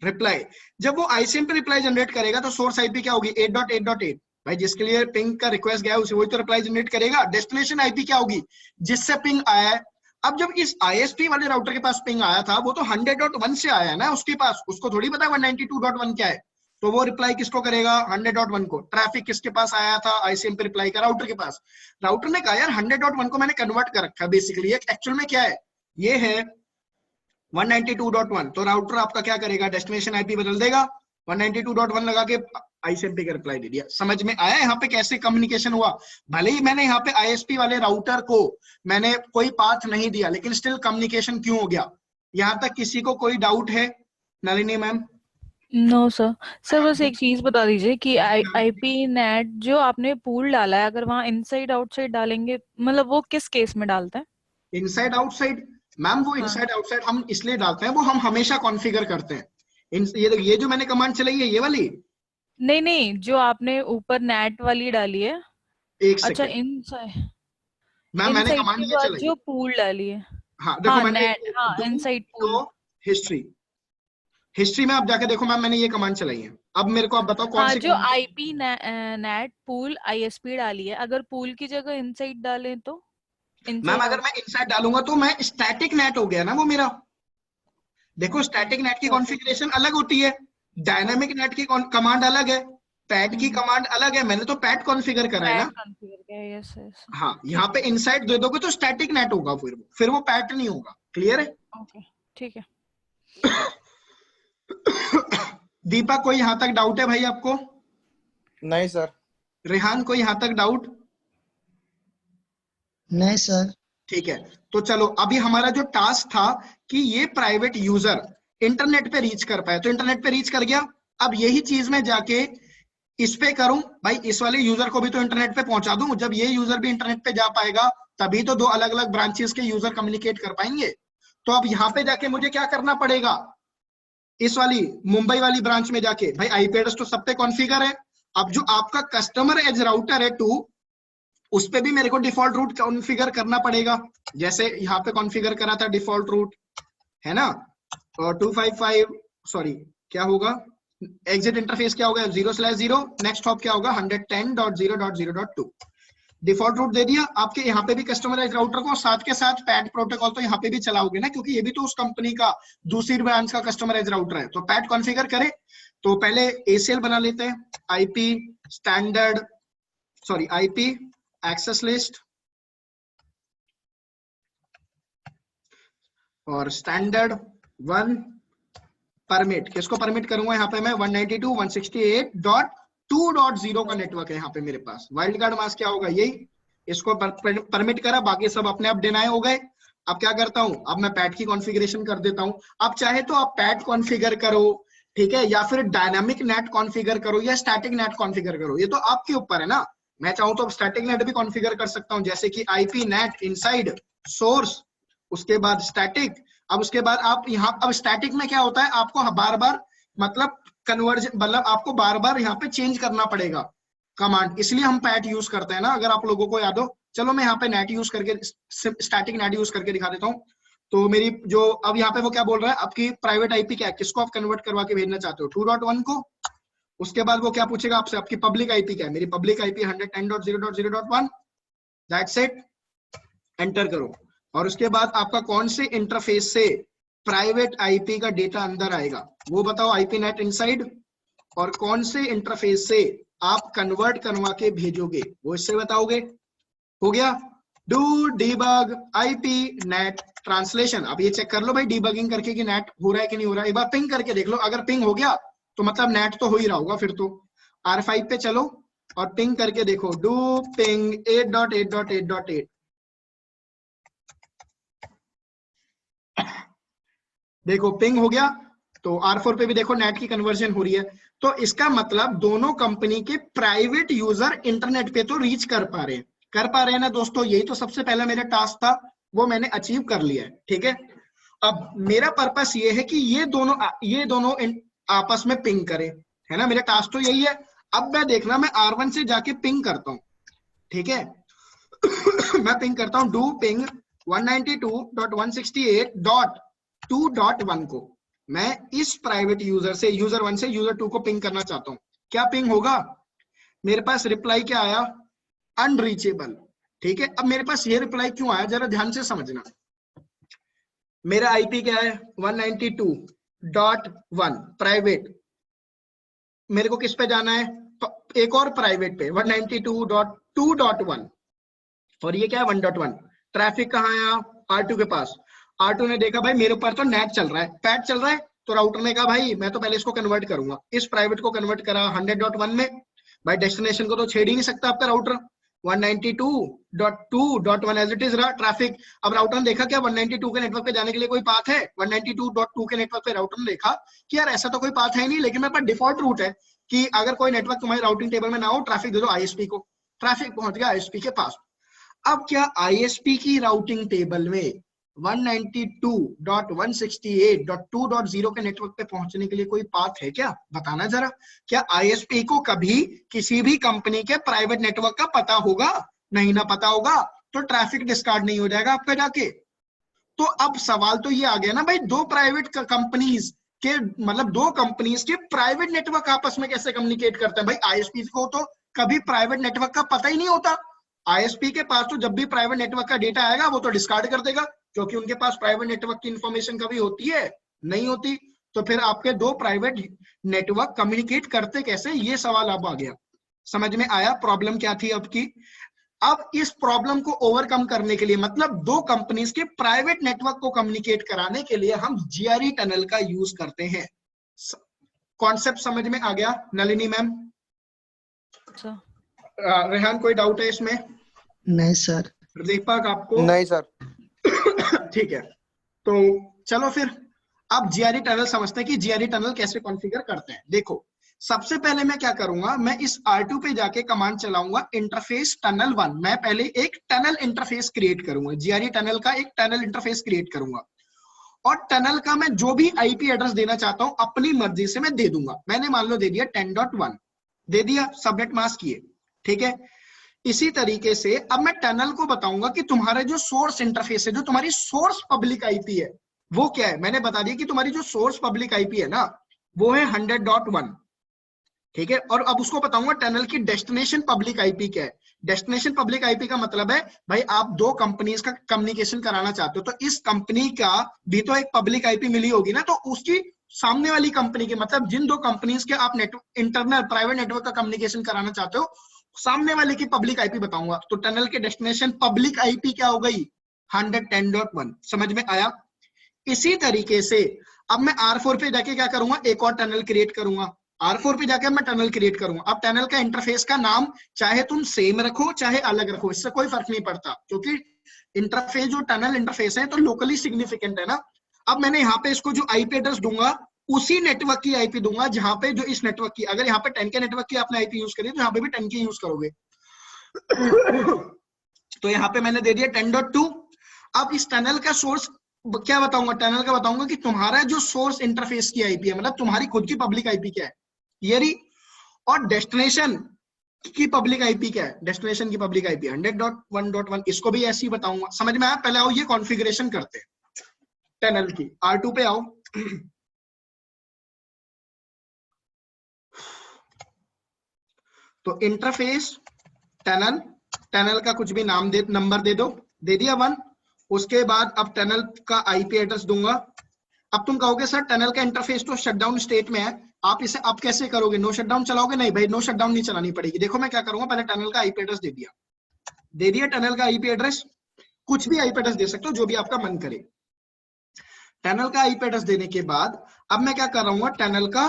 रिप्लाई। जब वो ICMP रिप्लाई जनरेट करेगा तो सोर्स IP क्या होगी, 8.8.8। भाई जिसके लिए पिंग का रिक्वेस्ट गया उसे वही तो रिप्लाई जनरेट करेगा। डेस्टिनेशन IP क्या होगी, जिससे पिंग आया है। अब जब इस ISP वाले राउटर के पास पिंग आया था, वो तो 100.1 से आया है ना उसके पास, उसको थोड़ी पता 192.1 क्या है, तो वो रिप्लाई किसको करेगा, 100.1 को। ट्रैफिक किसके पास आया था, ICMP रिप्लाई का राउटर के पास। राउटर ने कहा यार 100.1 को मैंने कन्वर्ट कर रखा है, बेसिकली एक्चुअल में क्या है, ये है 192.1। तो राउटर आपका क्या करेगा, डेस्टिनेशन IP बदल देगा, 192.1 लगा के ICMP का रिप्लाई दे दिया। समझ में आया यहाँ पे कैसे कम्युनिकेशन हुआ। भले ही मैंने यहाँ पे ISP वाले राउटर को मैंने कोई पाथ नहीं दिया, लेकिन स्टिल कम्युनिकेशन क्यों हो गया। यहाँ तक किसी को कोई डाउट है, Nalini ma'am? No sir. Sir बस एक चीज बता दीजिए कि IP नेट जो आपने पूल डाला है, अगर वहाँ इनसाइड आउटसाइड डालेंगे, मतलब वो किस केस में डालते हैं? इनसाइड आउटसाइड मैम, वो हाँ। इनसाइड आउटसाइड हम इसलिए डालते हैं, वो हम हमेशा कॉन्फ़िगर करते हैं ये जो मैंने कमांड चलाई है ये वाली, नहीं नहीं, जो आपने ऊपर नेट वाली डाली है। एक अच्छा, सेकेंड मैम, मैंने इनसाइड कमांड के ये बाद चलाई। जो पूल डाली है। हाँ देखो हाँ मैंने नेट, हाँ do inside pool. Show history, history में आप जाके देखो मैम, मैंने ये कमांड चलाई है। अब मेरे को आप बताओ कौन हाँ, सी जो आईपी नेट पूल आईएसपी डाली है, अगर पूल की जगह इनसाइड डालें तो मैम इनसाइड अगर आउट। मैं इनसाइड डालूंगा तो मैं स्टैटिक नेट हो गया ना वो मेरा। देखो स्टैटिक नेट की कॉन्फ़िगरेशन अलग होती है, डायनामिक नेट की कमांड अलग है, पैट की कमांड अलग है। मैंने तो पैट कॉन्फ़िगर करा है ना। पैट कॉन्फ़िगर किया है, यस यस। हाँ, यहाँ ठीक पे इनसाइड दे दोगे तो स्टैटिक नेट होगा, फिर वो पैट नहीं होगा। क्लियर है? है, ओके ठीक है। दीपक कोई यहाँ तक डाउट है भाई आपको? नहीं सर। रेहान कोई यहाँ तक डाउट? नहीं सर। ठीक है, तो चलो अभी हमारा जो टास्क था कि ये प्राइवेट यूजर इंटरनेट पे रीच कर पाए, तो इंटरनेट पे रीच कर गया। अब यही चीज मैं जाके इस पे करूं, भाई इस वाले यूजर को भी तो इंटरनेट पे पहुंचा दूं। जब ये यूजर भी इंटरनेट पे जा पाएगा तभी तो दो अलग अलग ब्रांचेस के यूजर कम्युनिकेट कर पाएंगे। तो अब यहाँ पे जाके मुझे क्या करना पड़ेगा, इस वाली मुंबई वाली ब्रांच में जाके, भाई आईपी एड्रेस तो सब पे कॉन्फ़िगर है। अब जो आपका कस्टमर एज राउटर है 2, उस पे भी मेरे को डिफॉल्ट रूट कॉन्फ़िगर करना पड़ेगा, जैसे यहाँ पे कॉन्फ़िगर करा था डिफॉल्ट रूट, है ना। और 255 सॉरी क्या होगा, एग्जिट इंटरफेस क्या होगा 0/0, नेक्स्ट हॉप क्या होगा 110.0.0.2। डिफॉल्ट रूट दे दिया। आपके यहाँ पे भी कस्टमराइज राउटर को, साथ के साथ पैट प्रोटोकॉल तो यहाँ पे भी चलाओगे ना, क्योंकि ये भी तो उस कंपनी का दूसरी ब्रांच का कस्टमराइज राउटर है। तो पैट कॉन्फ़िगर करे तो पहले ACL बना लेते हैं, IP standard sorry IP access list और स्टैंडर्ड 1 परमिट। किसको परमिट करूंगा यहाँ पे मैं 192.168.2.0 का नेटवर्क है यहाँ पे मेरे पास। वाइल्ड कार्ड मास्क क्या होगा यही, इसको परमिट करा, बाकी सब अपने आप डिनाई हो गए। अब क्या करता हूं, अब मैं पैट की कॉन्फ़िगरेशन कर देता हूं। अब चाहे तो आप पैट कॉन्फ़िगर करो, ठीक है, या फिर डायनामिक नेट कॉन्फ़िगर करो या स्टैटिक नेट कॉन्फ़िगर करो, ये तो आपके ऊपर है ना। मैं चाहूं तो स्टैटिक नेट भी कॉन्फ़िगर कर सकता हूं, जैसे कि आईपी नेट इनसाइड सोर्स, उसके बाद स्टैटिक। अब उसके बाद आप यहाँ, अब स्टैटिक में क्या होता है, आपको बार बार मतलब कन्वर्जन, मतलब आपको बार बार यहाँ पे चेंज करना पड़ेगा कमांड, इसलिए हम पैट यूज करते हैं ना, अगर आप लोगों को याद हो। चलो मैं यहाँ पे नेट यूज करके, स्टैटिक नेट यूज करके दिखा देता हूँ। तो मेरी जो अब यहाँ पे वो क्या बोल रहा है, आपकी प्राइवेट आईपी क्या है, किसको आप कन्वर्ट करवा के भेजना चाहते हो, 2.1 को। उसके बाद वो क्या पूछेगा आपसे, आपकी पब्लिक आईपी क्या है, मेरी public IP 110.0.0.1, that's it, enter करो। और उसके बाद आपका कौन से इंटरफेस से प्राइवेट आईपी का डेटा अंदर आएगा वो बताओ, आईपी नेट इनसाइड, और कौन से इंटरफेस से आप कन्वर्ट करवा के भेजोगे वो इससे बताओगे। हो गया, do debug IP net translation. अब ये चेक कर लो भाई डीबगिंग करके कि नेट हो रहा है कि नहीं हो रहा है, एक बार पिंग करके देख लो, अगर पिंग हो गया तो मतलब नेट तो हो ही रहा होगा। फिर तो R5 पे चलो और पिंग करके देखो, डू पिंग 8.8.8.8, देखो पिंग हो गया। तो R4 पे भी देखो नेट की कन्वर्जन हो रही है। तो इसका मतलब दोनों कंपनी के प्राइवेट यूजर इंटरनेट पे तो रीच कर पा रहे हैं ना दोस्तों। यही तो सबसे पहला मेरा टास्क था, वो मैंने अचीव कर लिया है, ठीक है। अब मेरा पर्पस ये है कि ये दोनों आपस में पिंग करें, है ना, मेरा टास्क तो यही है। अब मैं देखना, मैं R1 से जाके पिंग करता हूँ, ठीक है। मैं पिंग करता हूँ, डू पिंग 192.168.2.1 को मैं इस प्राइवेट यूजर से, यूजर 1 से यूजर 2 को पिंग करना चाहता हूं। क्या पिंग होगा, मेरे पास रिप्लाई क्या आया, अनरीचेबल, ठीक है। अब मेरे पास ये रिप्लाई क्यों आया, जरा ध्यान से समझना। मेरा आईपी क्या है 192.1 प्राइवेट, मेरे को किस पे जाना है, तो एक और प्राइवेट पे 192.2.1, और ये क्या है 1.1। ट्रैफिक कहाँ आया, R2 के पास। R2 ने देखा भाई मेरे ऊपर तो नेट चल रहा है, पैट चल रहा है, तो राउटर ने कहा भाई मैं तो पहले इसको कन्वर्ट करूंगा। इस प्राइवेट को कन्वर्ट करा 100.1 में, भाई डेस्टिनेशन को तो छेड़ ही नहीं सकता आपका राउटर, 192.2.1 एज इट इज रहा ट्रैफिक। अब राउटर ने देखा क्या 192 के नेटवर्क पे जाने के लिए कोई पाथ है, 192.2 के नेटवर्क पे राउटर ने देखा कि यार ऐसा तो कोई पाथ है नहीं, लेकिन मेरे पास डिफॉल्ट रूट है कि अगर कोई नेटवर्क तुम्हारे राउटिंग टेबल में ना हो, ट्रैफिक दे दो ISP को। ट्रैफिक पहुंच गया ISP के पास। अब क्या ISP की राउटिंग टेबल में 192.168.2.0 के नेटवर्क पे पहुंचने के लिए कोई पाथ है क्या? बताना जरा। क्या आईएसपी को कभी किसी भी कंपनी के प्राइवेट नेटवर्क का पता होगा? नहीं ना पता होगा तो ट्रैफिक डिस्कार्ड नहीं हो जाएगा आपका जाके। तो अब सवाल तो ये आ गया ना भाई, दो प्राइवेट कंपनीज के मतलब दो कंपनीज के प्राइवेट नेटवर्क आपस में कैसे कम्युनिकेट करते हैं? भाई आईएसपी को तो कभी प्राइवेट नेटवर्क का पता ही नहीं होता। आईएसपी के पास तो जब भी प्राइवेट नेटवर्क का डेटा आएगा वो तो डिस्कार्ड कर देगा, क्योंकि उनके पास प्राइवेट नेटवर्क की इंफॉर्मेशन कभी होती है? नहीं होती। तो फिर आपके दो प्राइवेट नेटवर्क कम्युनिकेट करते कैसे, ये सवाल अब आ गया। समझ में आया प्रॉब्लम क्या थी अब की? अब इस प्रॉब्लम को ओवरकम करने के लिए, मतलब दो कंपनीज के प्राइवेट नेटवर्क को कम्युनिकेट कराने के लिए हम जीआरई टनल का यूज करते हैं। कॉन्सेप्ट समझ में आ गया नलिनी मैम? रेहान कोई डाउट है इसमें? नहीं सर। दीपक आपको? नहीं सर। ठीक है, तो चलो फिर अब जीआरई टनल समझते हैं कि जीआरई टनल कैसे कॉन्फ़िगर करते हैं। देखो सबसे पहले मैं क्या करूंगा, मैं इस R2 पे जाके कमांड चलाऊंगा इंटरफेस टनल 1। मैं पहले एक टनल इंटरफेस क्रिएट करूंगा, जीआरई टनल का एक टनल इंटरफेस क्रिएट करूंगा, और टनल का मैं जो भी आईपी एड्रेस देना चाहता हूं अपनी मर्जी से मैं दे दूंगा। मैंने मान लो दे दिया 10.1 दे दिया, सबनेट मास्क किए, ठीक है। इसी तरीके से अब मैं टनल को बताऊंगा कि तुम्हारा जो सोर्स इंटरफेस है, जो तुम्हारी सोर्स पब्लिक आईपी है वो क्या है। मैंने बता दिया कि तुम्हारी जो सोर्स पब्लिक आईपी है ना वो है 100.1, ठीक है। और अब उसको बताऊंगा टनल की डेस्टिनेशन पब्लिक आईपी क्या है। डेस्टिनेशन पब्लिक आईपी का मतलब है भाई आप दो कंपनीज का कम्युनिकेशन कराना चाहते हो, तो इस कंपनी का भी तो एक पब्लिक आईपी मिली होगी ना, तो उसकी सामने वाली कंपनी की, मतलब जिन दो कंपनीज के आप इंटरनल प्राइवेट नेटवर्क का कम्युनिकेशन कराना चाहते हो सामने वाले की पब्लिक आईपी बताऊंगा। तो टनल के डेस्टिनेशन पब्लिक आईपी क्या हो गई? 110.1। समझ में आया? इसी तरीके से अब मैं R4 पे जाके क्या करूंगा, एक और टनल क्रिएट करूंगा। R4 पे जाके मैं टनल क्रिएट करूंगा। अब टनल का इंटरफेस का नाम चाहे तुम सेम रखो चाहे अलग रखो, इससे कोई फर्क नहीं पड़ता, क्योंकि इंटरफेस जो टनल इंटरफेस है तो लोकली सिग्निफिकेंट है ना। अब मैंने यहाँ पे इसको जो आईपी एड्रेस दूंगा उसी नेटवर्क की आईपी दूंगा जहां पे जो इस नेटवर्क की, अगर यहाँ पे 10 के नेटवर्क की आपने आईपी यूज करी तो यहाँ पे भी 10 की यूज करोगे। तो यहाँ पे मैंने दे दिया 10.2। अब इस टनल का सोर्स क्या बताऊंगा, टनल का बताऊंगा कि तुम्हारा जो सोर्स इंटरफेस की आईपी है, मतलब तुम्हारी खुद की पब्लिक आईपी क्या है ये रही, और डेस्टिनेशन की पब्लिक आईपी क्या है, डेस्टिनेशन की पब्लिक आईपी 100.1.1, इसको भी ऐसे ही बताऊंगा। समझ में आया? पहले आओ ये कॉन्फ़िगरेशन करते हैं टनल की। R2 पे आओ। तो इंटरफेस टनल, टनल का कुछ भी नाम दे, नंबर दे दो, दे दिया 1। उसके बाद अब टनल का आईपी एड्रेस दूंगा। अब तुम कहोगे सर टनल का इंटरफेस तो शटडाउन स्टेट में है, आप इसे अब कैसे करोगे, नो शटडाउन चलाओगे? नहीं भाई, नो शटडाउन नहीं चलानी पड़ेगी। देखो मैं क्या करूंगा, पहले टनल का आईपी एड्रेस दे दिया टनल का आईपी एड्रेस, कुछ भी आईपी एड्रेस दे सकते हो जो भी आपका मन करे। टनल का आईपी एड्रेस देने के बाद अब मैं क्या कर रहा हूँ, टनल का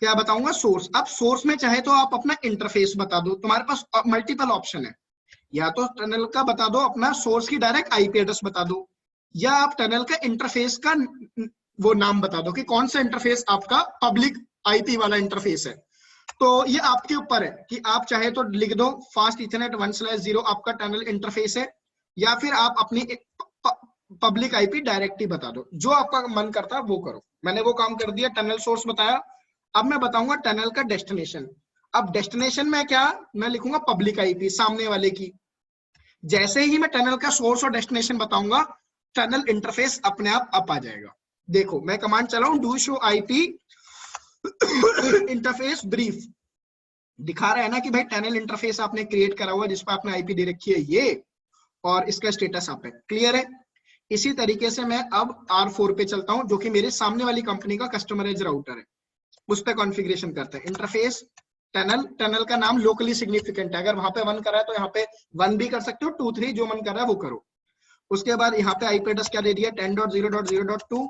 क्या बताऊंगा, सोर्स। अब सोर्स में चाहे तो आप अपना इंटरफेस बता दो, तुम्हारे पास मल्टीपल ऑप्शन है, या तो टनल का बता दो अपना सोर्स की डायरेक्ट आईपी एड्रेस बता दो, या आप टनल का इंटरफेस का वो नाम बता दो कि कौन सा इंटरफेस आपका पब्लिक आईपी वाला इंटरफेस है। तो ये आपके ऊपर है कि आप चाहे तो लिख दो फास्ट इथरनेट 1/0 आपका टनल इंटरफेस है, या फिर आप अपनी पब्लिक आईपी डायरेक्ट ही बता दो, जो आपका मन करता है वो करो। मैंने वो काम कर दिया, टनल सोर्स बताया। अब मैं बताऊंगा टनल का डेस्टिनेशन। अब डेस्टिनेशन में क्या मैं लिखूंगा, पब्लिक आईपी सामने वाले की। जैसे ही मैं टनल का सोर्स और डेस्टिनेशन बताऊंगा टनल इंटरफेस अपने आप अप आ जाएगा। देखो मैं कमांड चलाऊं, do show IP interface brief, दिखा रहा है ना कि भाई टनल इंटरफेस आपने क्रिएट करा हुआ जिस पर आपने आईपी दे रखी है ये, और इसका स्टेटस आप है, क्लियर है। इसी तरीके से मैं अब R4 पे चलता हूं जो कि मेरे सामने वाली कंपनी का कस्टमर एज राउटर है, उस पर कॉन्फ़िगरेशन करते हैं। इंटरफेस टनल, टनल का नाम लोकली सिग्निफिकेंट है, अगर वहां पे 1 करा है तो यहाँ पे 1 भी कर सकते हो, 2 3 जो मन कर रहा है वो करो। उसके बाद यहाँ पे आईपी एड्रेस क्या दे दिया, 10.0.0.2।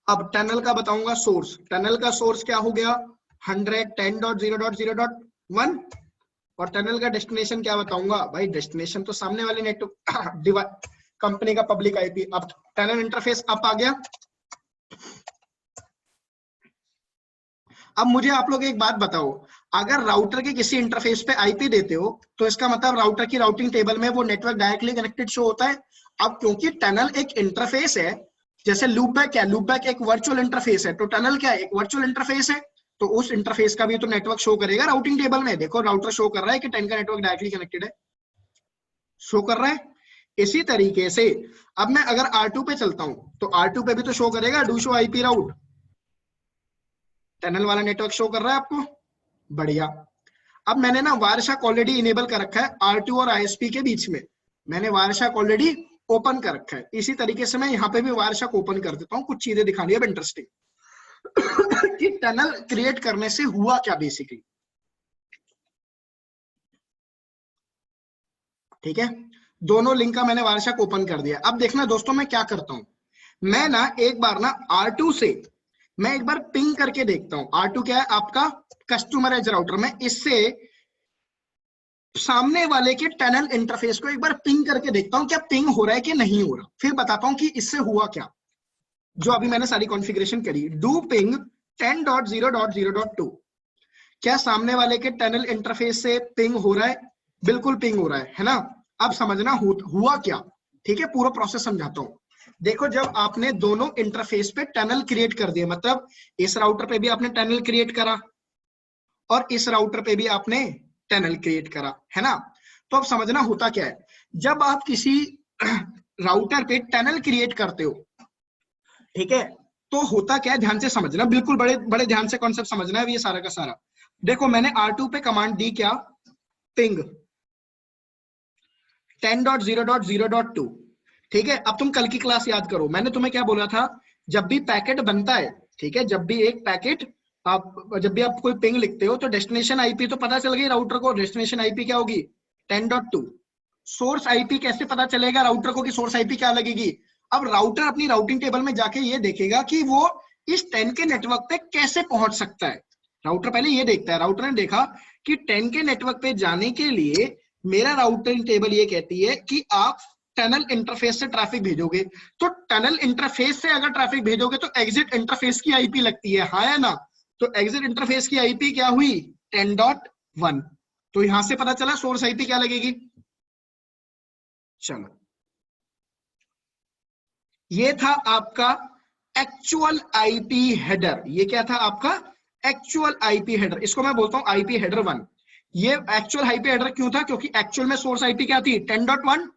अब टनल का बताऊंगा सोर्स, टनल का सोर्स क्या हो गया 110.0.0.1, और टनल का डेस्टिनेशन क्या बताऊंगा भाई, डेस्टिनेशन तो सामने वाले नेटवर्क कंपनी का पब्लिक आईपी। अब टनल इंटरफेस अप आ गया। अब मुझे आप लोग एक बात बताओ, अगर राउटर के किसी इंटरफेस पे आईपी देते हो तो इसका मतलब राउटर की राउटिंग टेबल में वो नेटवर्क डायरेक्टली कनेक्टेड शो होता है। अब क्योंकि टनल एक इंटरफेस है, जैसे लूपबैक क्या, लूपबैक एक वर्चुअल इंटरफेस है, तो टनल क्या है, एक वर्चुअल इंटरफेस है, तो उस इंटरफेस का भी तो नेटवर्क शो करेगा राउटिंग टेबल में। देखो राउटर शो कर रहा है कि 10 का नेटवर्क डायरेक्टली कनेक्टेड है, शो कर रहा है। इसी तरीके से अब मैं अगर R2 पे चलता हूं तो R2 पे भी तो शो करेगा do show IP route, tunnel वाला नेटवर्क शो कर रहा है आपको, बढ़िया। अब मैंने ना वायरशार्क ऑलरेडी इनेबल कर रखा है R2 और ISP के बीच में, मैंने वायरशार्क ऑलरेडी ओपन कर रखा है। इसी तरीके से मैं यहाँ पे भी वायरशार्क ओपन कर देता हूँ, कुछ चीजें दिखानी है अब इंटरेस्टिंग कि टनल क्रिएट करने से हुआ क्या बेसिकली। ठीक है, दोनों लिंक का मैंने वायरशार्क ओपन कर दिया। अब देखना दोस्तों मैं क्या करता हूं, मैं ना एक बार ना R2 से मैं एक बार पिंग करके देखता हूं। R2 क्या है, आपका कस्टमर एज राउटर। मैं इससे सामने वाले के टनल इंटरफेस को एक बार पिंग करके देखता हूं क्या पिंग हो रहा है कि नहीं हो रहा, फिर बताता हूं कि इससे हुआ क्या। जो अभी मैंने सारी कॉन्फ़िगरेशन करी, डू पिंग 10.0.0.2, क्या सामने वाले के टनल इंटरफेस से पिंग हो रहा है, बिल्कुल पिंग हो रहा है ना। अब समझना हुआ क्या, ठीक है, पूरा प्रोसेस समझाता हूं। देखो जब आपने दोनों इंटरफेस पे टनल क्रिएट कर दिए, मतलब इस राउटर पे भी आपने टनल क्रिएट करा और इस राउटर पे भी आपने टनल क्रिएट करा, है ना। तो अब समझना होता क्या है, जब आप किसी राउटर पे टनल क्रिएट करते हो, ठीक है, तो होता क्या है, ध्यान से समझना, बिल्कुल बड़े बड़े ध्यान से कॉन्सेप्ट समझना है ये सारा का सारा। देखो मैंने R2 पे कमांड दी क्या, पिंग 10.0.0.2, ठीक है। अब तुम कल की क्लास याद करो, मैंने तुम्हें क्या बोला था, जब भी पैकेट बनता है, ठीक है, जब भी एक पैकेट जब भी आप कोई पिंग लिखते हो तो डेस्टिनेशन आईपी तो पता चल गई राउटर को, डेस्टिनेशन आईपी क्या होगी 10.2। सोर्स आईपी कैसे पता चलेगा राउटर को कि सोर्स आईपी क्या लगेगी। अब राउटर अपनी राउटिंग टेबल में जाके ये देखेगा कि वो इस 10 के नेटवर्क पे कैसे पहुंच सकता है। राउटर पहले ये देखता है, राउटर ने देखा कि 10 के नेटवर्क पे जाने के लिए मेरा राउटिंग टेबल ये कहती है कि आप टनल इंटरफेस से ट्रैफिक भेजोगे, तो टनल इंटरफेस से अगर ट्रैफिक भेजोगे तो एग्जिट इंटरफेस की आईपी लगती है, हाँ या ना। तो एग्जिट इंटरफेस की आईपी क्या हुई 10.1, तो यहां से पता चला सोर्स आईपी क्या लगेगी। चलो ये था आपका एक्चुअल आईपी हेडर, ये क्या था आपका एक्चुअल आईपी हेडर, इसको मैं बोलता हूं आईपी हेडर 1। ये एक्चुअल आईपी हेडर क्यों था, क्योंकि एक्चुअल में सोर्स आईपी क्या थी 10.1,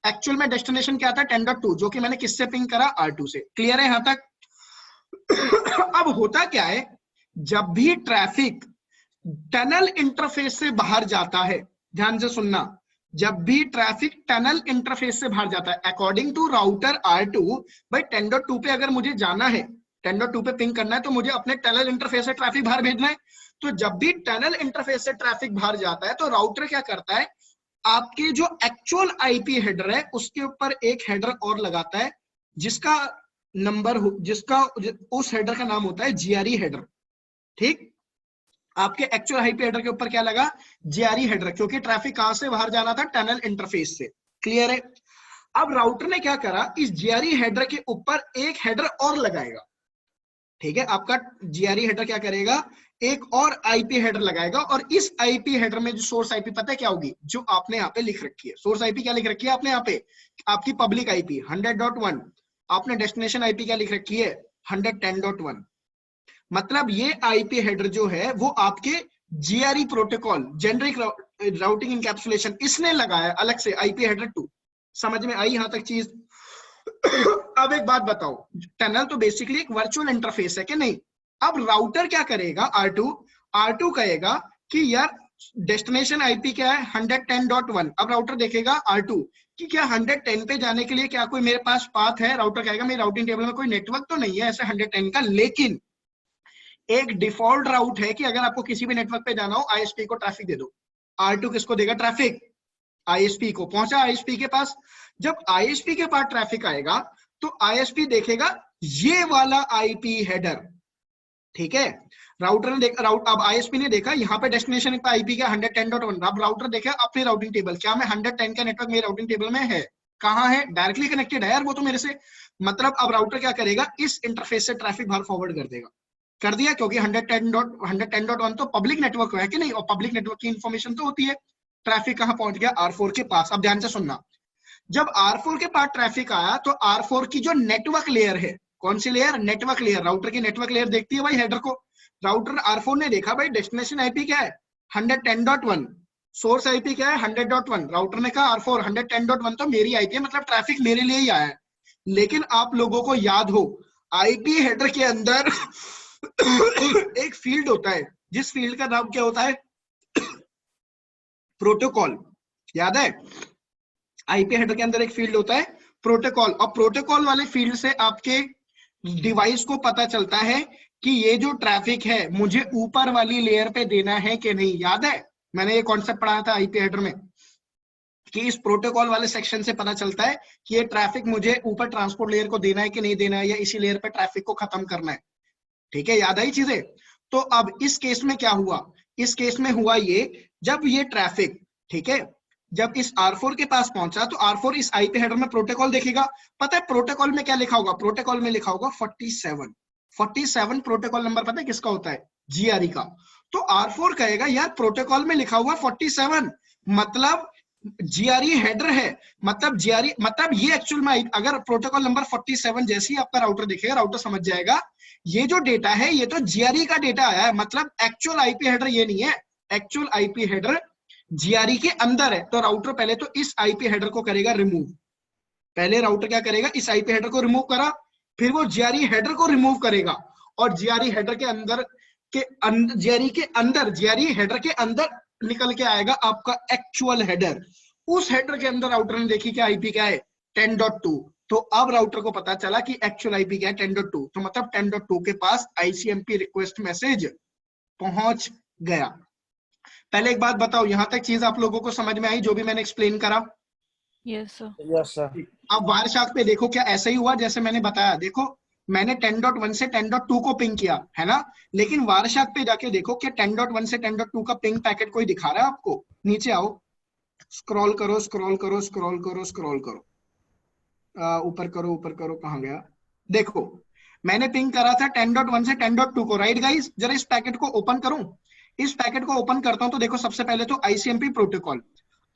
एक्चुअल में डेस्टिनेशन क्या था 10.2, जो कि मैंने किससे पिंग करा R2 से। क्लियर है यहां तक। अब होता क्या है, जब भी ट्रैफिक टनल इंटरफेस से बाहर जाता है, ध्यान से सुनना, जब भी ट्रैफिक टनल इंटरफेस से बाहर जाता है अकॉर्डिंग टू राउटर R2, भाई 10.2 पे अगर मुझे जाना है, 10.2 पे पिंग करना है, तो मुझे अपने टनल इंटरफेस से ट्रैफिक बाहर भेजना है। तो जब भी टनल इंटरफेस से ट्रैफिक बाहर जाता है तो राउटर क्या करता है, आपके जो एक्चुअल आईपी हेडर है उसके ऊपर एक हेडर और लगाता है, जिसका नंबर जिसका उस हेडर का नाम होता है GRE हेडर। ठीक, आपके एक्चुअल आईपी हेडर के ऊपर क्या लगा GRE हेडर, क्योंकि ट्रैफिक कहां से बाहर जाना था टनल इंटरफेस से। क्लियर है। अब राउटर ने क्या करा, इस GRE हेडर के ऊपर एक हेडर और लगाएगा, ठीक है, आपका GRE हेडर क्या करेगा, एक और आईपी हेडर लगाएगा, और इस आईपी हेडर में जो सोर्स आईपी पता है क्या होगी, जो आपने यहाँ पे लिख रखी है। सोर्स आईपी क्या लिख रखी है आपने यहाँ पे, आपकी पब्लिक आईपी 100.1, आपने डेस्टिनेशन आईपी क्या लिख रखी है 110.1। मतलब ये आईपी हेडर जो है वो आपके GRE protocol, generic routing encapsulation, इसने लगाया अलग से आईपी हेडर 2। समझ में आई यहां तक चीज। अब एक बात बताओ, टनल तो बेसिकली एक वर्चुअल इंटरफेस है कि नहीं। अब राउटर क्या करेगा, R2 कहेगा कि यार डेस्टिनेशन आईपी क्या है 110.1। अब राउटर देखेगा R2 कि क्या 110 पे जाने के लिए क्या कोई मेरे पास पाथ है। राउटर कहेगा मेरी राउटिंग टेबल में कोई नेटवर्क तो नहीं है ऐसे 110 का, लेकिन एक डिफॉल्ट राउट है कि अगर आपको किसी भी नेटवर्क पे जाना हो ISP को ट्रैफिक दे दो। R2 किसको देगा ट्रैफिक, ISP को। पहुंचा ISP के पास, जब ISP के पास ट्रैफिक आएगा तो ISP देखेगा ये वाला आईपी हेडर, ठीक है। राउटर ने देखा, अब ISP ने देखा यहाँ पे डेस्टिनेशन का आईपी क्या 110.1। अब राउटर देखा अपनी राउटिंग टेबल, क्या मैं 110 का नेटवर्क मेरी राउटिंग टेबल में है, कहाँ है, डायरेक्टली कनेक्टेड है यार वो तो मेरे से। मतलब अब राउटर क्या करेगा, इस इंटरफेस से ट्रैफिक बाहर फॉरवर्ड कर देगा। कर दिया, क्योंकि 110.1 तो पब्लिक नेटवर्क है कि नहीं, और पब्लिक नेटवर्क की इंफॉर्मेशन तो होती है। ट्रैफिक कहाँ पहुंच गया, R4 के पास। अब ध्यान से सुनना, जब R4 के पास ट्रैफिक आया तो R4 की जो नेटवर्क लेयर है, कौन सी लेयर, नेटवर्क लेयर, राउटर की नेटवर्क लेयर देखती है भाई हेडर को। राउटर R4 ने देखा भाई डेस्टिनेशन आईपी क्या है 110.1, सोर्स आईपी क्या है 100.1, राउटर ने कहा R4 110.1 तो मेरी आईपी है, मतलब ट्रैफिक मेरे लिए ही आया है। लेकिन आप लोगों को याद हो आईपी हेडर के अंदर एक फील्ड होता है, जिस फील्ड का नाम क्या होता है, प्रोटोकॉल। याद है, आईपी हेडर के अंदर एक फील्ड होता है प्रोटोकॉल, और प्रोटोकॉल वाले फील्ड से आपके डिवाइस को पता चलता है कि ये जो ट्रैफिक है मुझे ऊपर वाली लेयर पे देना है कि नहीं। याद है, मैंने ये कॉन्सेप्ट पढ़ाया था आईपी हेडर में कि इस प्रोटोकॉल वाले सेक्शन से पता चलता है कि ये ट्रैफिक मुझे ऊपर ट्रांसपोर्ट लेयर को देना है कि नहीं देना है, या इसी लेयर पे ट्रैफिक को खत्म करना है। ठीक है, याद आई चीजें। तो अब इस केस में क्या हुआ, इस केस में हुआ ये, जब ये ट्रैफिक, ठीक है, जब इस R4 के पास पहुंचा तो R4 इस आईपी हेडर में प्रोटोकॉल देखेगा। पता है प्रोटोकॉल में क्या लिखा होगा, प्रोटोकॉल में लिखा होगा 47 प्रोटोकॉल नंबर पता है किसका होता है, GRE का। तो R4 कहेगा यार प्रोटोकॉल में लिखा हुआ 47, मतलब GRE हेडर है, मतलब GRE, मतलब ये एक्चुअल में अगर प्रोटोकॉल नंबर 47 जैसे ही आपका राउटर देखेगा, राउटर समझ जाएगा ये जो डेटा है ये तो GRE का डेटा आया है, मतलब एक्चुअल आईपी हेडर ये नहीं है, एक्चुअल आईपी हेडर GRE के अंदर है। तो राउटर पहले तो इस आईपी हेडर को करेगा रिमूव, पहले राउटर क्या करेगा, इस आईपी हेडर को रिमूव करा, फिर वो GRE हेडर को रिमूव करेगा, और GRE हेडर के अंदर GRE हेडर के अंदर निकल के आएगा आपका एक्चुअल हेडर। उस हेडर के अंदर राउटर ने देखी कि आईपी क्या है 10.2, तो अब राउटर को पता चला कि एक्चुअल आईपी क्या है 10.2, तो मतलब 10.2 के पास ICMP रिक्वेस्ट मैसेज पहुंच गया। पहले एक बात बताओ, यहां तक चीज आप लोगों को समझ में आई जो भी मैंने एक्सप्लेन करा? Yes sir. Yes sir. अब वायरशार्क पे देखो क्या ऐसा ही हुआ जैसे मैंने बताया। देखो मैंने 10.1 से 10.2 को पिंग किया है ना, लेकिन वायरशार्क पे जाके देखो क्या 10.1 से 10.2 का पिंग पैकेट कोई दिखा रहा है आपको? नीचे आओ, स्क्रॉल करो स्क्रॉल करो स्क्रॉल करो स्क्रॉल करो, ऊपर करो ऊपर करो, कहाँ गया? देखो मैंने पिंग करा था 10.1 से 10.2 को, राइट गाइस? जरा इस पैकेट को ओपन करूं, इस पैकेट को ओपन करता हूं तो देखो सबसे पहले तो ICMP प्रोटोकॉल,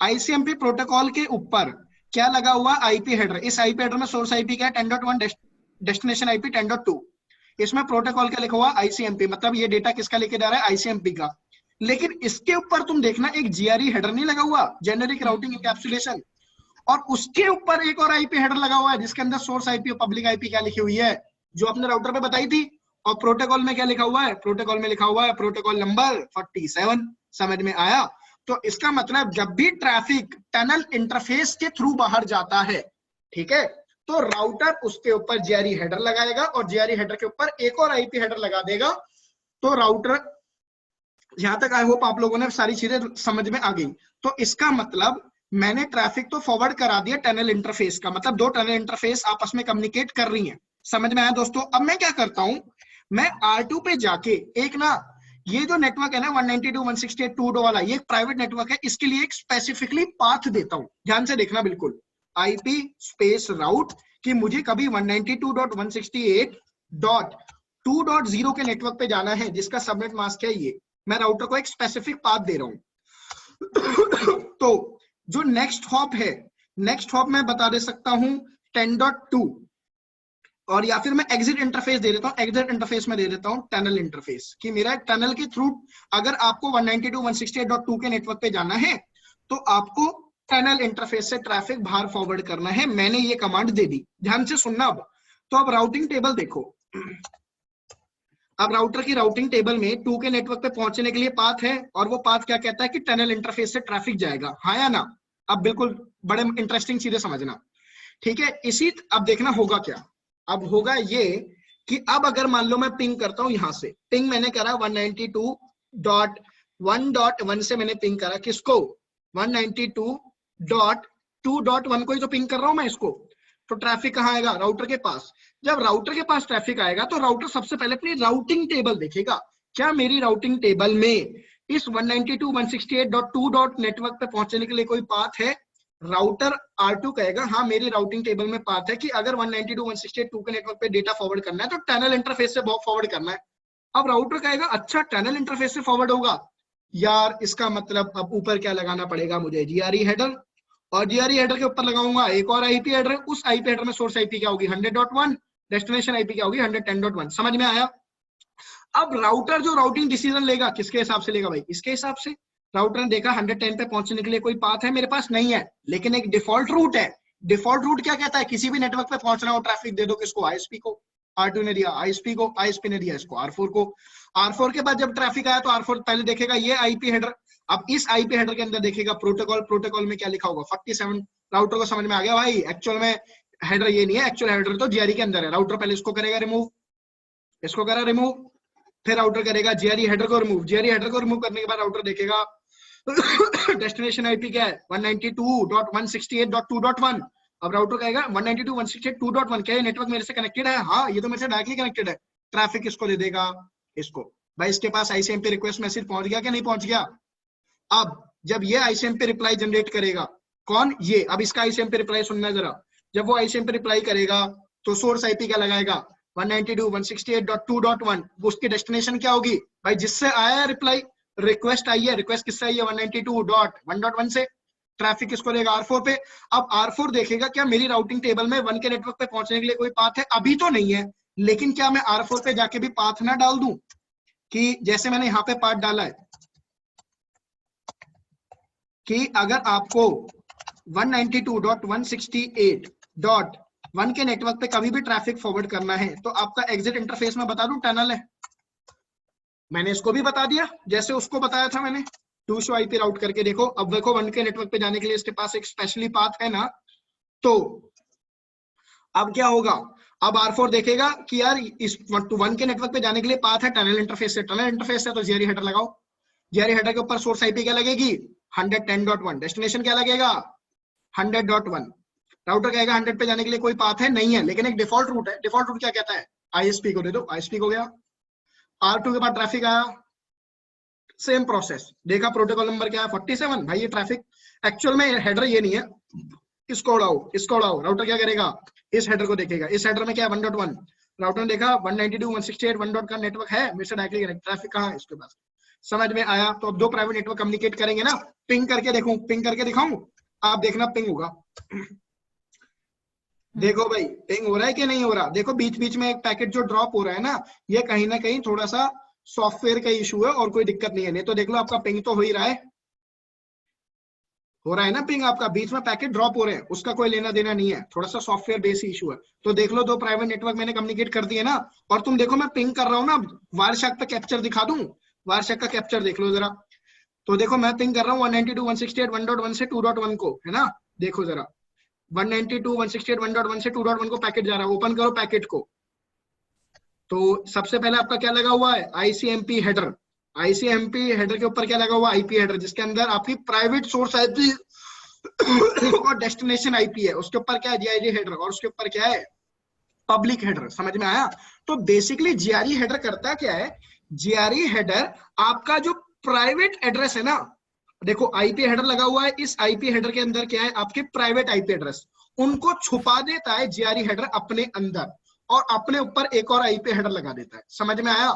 ICMP प्रोटोकॉल के ऊपर क्या लगा हुआ, आईपी हेडर। इस आईपी हेडर में सोर्स आईपी क्या है 10.1, डेस्टिनेशन आईपी 10.2, इसमें प्रोटोकॉल क्या लिखा हुआ ICMP, मतलब ये डेटा किसका लेके जा रहा है, ICMP का। लेकिन इसके ऊपर तुम देखना एक GRE हेडर नहीं लगा हुआ, जेनेरिक राउटिंग एनकैप्सुलेशन, और उसके ऊपर एक और आईपी हेडर लगा हुआ है जिसके अंदर सोर्स आईपी और पब्लिक आईपी क्या लिखी हुई है, जो अपने राउटर पे बताई थी। और प्रोटोकॉल में क्या लिखा हुआ है, प्रोटोकॉल में लिखा हुआ है प्रोटोकॉल नंबर 47। समझ में आया? तो इसका मतलब जब भी ट्रैफिक टनल इंटरफेस के थ्रू बाहर जाता है, ठीक है, तो राउटर उसके ऊपर GRE हेडर लगाएगा और GRE हेडर के ऊपर एक और आईपी हेडर लगा देगा। तो राउटर, यहां तक आई होप आप लोगों ने सारी चीजें समझ में आ गई। तो इसका मतलब मैंने ट्रैफिक तो फॉरवर्ड करा दिया टनल इंटरफेस का, मतलब दो टनल इंटरफेस आपस में कम्युनिकेट कर रही हैं। समझ में आया दोस्तों? अब मैं क्या करता हूं, मैं R2 पे जाके एक ना, ये जो नेटवर्क है ना 192.168.2 वाला, ये एक प्राइवेट नेटवर्क है, इसके लिए एक स्पेसिफिकली पाथ देता हूं। ध्यान से देखना बिल्कुल, IP स्पेस राउट कि मुझे कभी 192.168.2.0 के नेटवर्क पे जाना है जिसका सबनेट मास्क है ये, मैं राउटर को एक स्पेसिफिक पाथ दे रहा हूं। तो जो नेक्स्ट हॉप है, नेक्स्ट हॉप मैं बता दे सकता हूं 10.2, और या फिर मैं एग्जिट इंटरफेस दे देता हूं, एग्जिट इंटरफेस में दे देता हूं टनल इंटरफेस कि मेरा टनल के थ्रू अगर आपको 192.168.2 के नेटवर्क पे जाना है तो आपको टनल इंटरफेस से ट्रैफिक बाहर फॉरवर्ड करना है। मैंने ये कमांड दे दी, ध्यान से सुनना। अब तो अब राउटिंग टेबल देखो, अब राउटर की राउटिंग टेबल में 2 के नेटवर्क पे पहुंचने के लिए पाथ है, और वो पाथ क्या कहता है कि टनल इंटरफेस से ट्रैफिक जाएगा, हाँ या ना? अब बिल्कुल बड़े इंटरेस्टिंग चीजें समझना, ठीक है? इसी अब देखना होगा क्या, अब होगा ये कि अब अगर मान लो मैं पिंग करता हूं, यहां से पिंग मैंने करा 192.1.1 से मैंने पिंग करा किसको, 192.2.1 को ही तो पिंग कर रहा हूं मैं इसको। तो ट्रैफिक कहां आएगा, राउटर के पास। जब राउटर के पास ट्रैफिक आएगा तो राउटर सबसे पहले अपनी राउटिंग टेबल देखेगा, क्या मेरी राउटिंग टेबल में इस 192.168.2 नेटवर्क पे पहुंचने के लिए कोई पाथ है। राउटर R2 कहेगा हाँ मेरी राउटिंग टेबल में पाथ है कि अगर 192.168.2 के नेटवर्क पे डेटा फॉरवर्ड करना है तो टनल इंटरफेस से फॉरवर्ड करना है। अब राउटर कहेगा अच्छा टनल इंटरफेस से फॉरवर्ड होगा, यार इसका मतलब अब ऊपर क्या लगाना पड़ेगा मुझे, जीआरई हेडर, और जीआरई हेडर के ऊपर लगाऊंगा एक और आईपी हेडर, उस आईपी हेडर में सोर्स आईपी क्या होगी 100.1, डेस्टिनेशन आईपी क्या होगी 110.1। समझ में आया? अब राउटर जो राउटिंग डिसीजन लेगा किसके हिसाब से लेगा भाई, इसके हिसाब से। राउटर ने देखा 110 पे पहुंचने के लिए कोई पाथ है मेरे पास नहीं है, लेकिन एक डिफॉल्ट रूट है। डिफॉल्ट रूट क्या कहता है, किसी भी नेटवर्क पे पहुंचना हो ट्रैफिक दे दो किसको, आईएसपी को। R2 ने दिया आईएसपी को, आईएसपी ने दिया इसको R4 को। R4 के बाद जब ट्रैफिक आया तो R4 पहले देखेगा ये आईपी हेडर, अब इस आईपी हेडर के अंदर देखेगा प्रोटोकॉल, प्रोटोकॉल में क्या लिखा होगा 47। राउटर को समझ में आ गया भाई एक्चुअल में हेडर ये नहीं है, एक्चुअल हेडर तो जीआरई के अंदर है। राउटर पहले इसको करेगा रिमूव, इसको करा रिमूव, फिर राउटर करेगा जीआरई हेडर को रिमूव। जीआरई हेडर को रिमूव करने के बाद राउटर देखेगा डेस्टिनेशन आईपी क्या है 192.168.2.1। अब राउटर कहेगा 192.168.2.1 क्या ये नेटवर्क मेरे से कनेक्टेड है, हाँ ये तो मेरे से डायरेक्टली कनेक्टेड है। ट्रैफिक किसको दे देगा, इसको। भाई इसके पास आईसीएमपी रिक्वेस्ट मैसेज पहुंच गया क्या नहीं पहुंच गया? अब जब ये आईसीएमपी रिप्लाई जनरेट करेगा, कौन ये, अब इसका आईसीएमपी रिप्लाई सुनना जरा। जब वो आईसीएमपी रिप्लाई करेगा तो सोर्स आईपी क्या लगाएगा 192.168.2.1, उसकी डेस्टिनेशन क्या होगी भाई, जिससे आया है रिप्लाई, रिक्वेस्ट आई है, रिक्वेस्ट किससे आई है 192.1.1 से। ट्रैफिक किसको देगा R4 पे। अब R4 देखेगा क्या मेरी राउटिंग टेबल में 1 के नेटवर्क पे पहुंचने के लिए कोई पाथ है, अभी तो नहीं है, लेकिन क्या मैं R4 पे जाके भी पाथ ना डाल दूं, कि जैसे मैंने यहाँ पे पाथ डाला है कि अगर आपको 192.168.1 के नेटवर्क पे कभी भी ट्रैफिक फॉरवर्ड करना है तो आपका एग्जिट इंटरफेस में बता दूं टनल है। मैंने इसको भी बता दिया जैसे उसको बताया था मैंने, टू शो आईपी राउट करके देखो। अब देखो 1 के नेटवर्क पे जाने के लिए इसके पास एक स्पेशली पाथ है ना, तो अब क्या होगा, अब R4 देखेगा कि यार इस 1 के नेटवर्क पे जाने के लिए पाथ है टनल इंटरफेस से, टनल इंटरफेस है तो जीआरई हेडर लगाओ। जीआरई हेडर के ऊपर सोर्स आईपी क्या लगेगी 110.1, डेस्टिनेशन क्या लगेगा 100.1। राउटर कहेगा 100 पे जाने के लिए कोई पाथ है नहीं है, लेकिन एक डिफॉल्ट रूट है। डिफॉल्ट रूट क्या कहता है, आईएसपी को दे दो, आईएसपी को गया। R2 के बाद ट्रैफिक आया, सेम प्रोसेस, देखा प्रोटोकॉल नंबर क्या है 47। भाई ये ट्रैफिक एक्चुअल में हेडर ये नहीं है, इसको उड़ाओ, इसको उड़ाओ। राउटर क्या करेगा, इस हेडर को देखेगा, इस हेडर में क्या है 1.1। राउटर ने देखा 192.168.1 का नेटवर्क है मेरे से डायरेक्टली कनेक्ट, ट्रैफिक कहाँ है इसके पास। समझ में आया? तो अब दो प्राइवेट नेटवर्क कम्युनिकेट करेंगे ना, पिंग करके देखूं, पिंग करके दिखाऊं, आप देखना पिंग होगा। देखो भाई पिंग हो रहा है कि नहीं हो रहा, देखो बीच बीच में एक पैकेट जो ड्रॉप हो रहा है ना, ये कहीं ना कहीं थोड़ा सा सॉफ्टवेयर का इशू है और कोई दिक्कत नहीं है। नहीं तो देख लो आपका पिंग तो हो ही रहा है, हो रहा है ना पिंग, आपका बीच में पैकेट ड्रॉप हो रहे हैं, उसका कोई लेना देना नहीं है, थोड़ा सा सॉफ्टवेयर बेस्ड इशू है। तो देख लो दो प्राइवेट नेटवर्क मैंने कम्युनिकेट कर दिए ना, और तुम देखो मैं पिंग कर रहा हूँ ना, वायरशैक पे कैप्चर दिखा दूं, वायरशैक का कैप्चर देख लो जरा। तो देखो मैं पिंग कर रहा हूँ 192.168.1.1 से 2.1 को, है ना, देखो जरा 192.168.1.1 से 2.1 को पैकेट जा रहा है। ओपन करो पैकेट को, तो सबसे पहले आपका क्या लगा हुआ है आईसीएमपी हेडर। आईसीएमपी हेडर के ऊपर क्या लगा हुआ आईपी हेडर, जिसके अंदर आपकी प्राइवेट सोर्स आईपी और डेस्टिनेशन आईपी है। उसके ऊपर क्या है जीआरई हेडर, और उसके ऊपर क्या है पब्लिक हेडर। समझ में आया? तो बेसिकली जीआरई हेडर करता क्या है, जीआरई हेडर आपका जो प्राइवेट एड्रेस है ना, देखो आईपी हेडर लगा हुआ है, इस आईपी हेडर के अंदर क्या है आपके प्राइवेट आईपी एड्रेस, उनको छुपा देता है जीआरई हेडर अपने अंदर, और अपने ऊपर एक और आईपी हेडर लगा देता है। समझ में आया?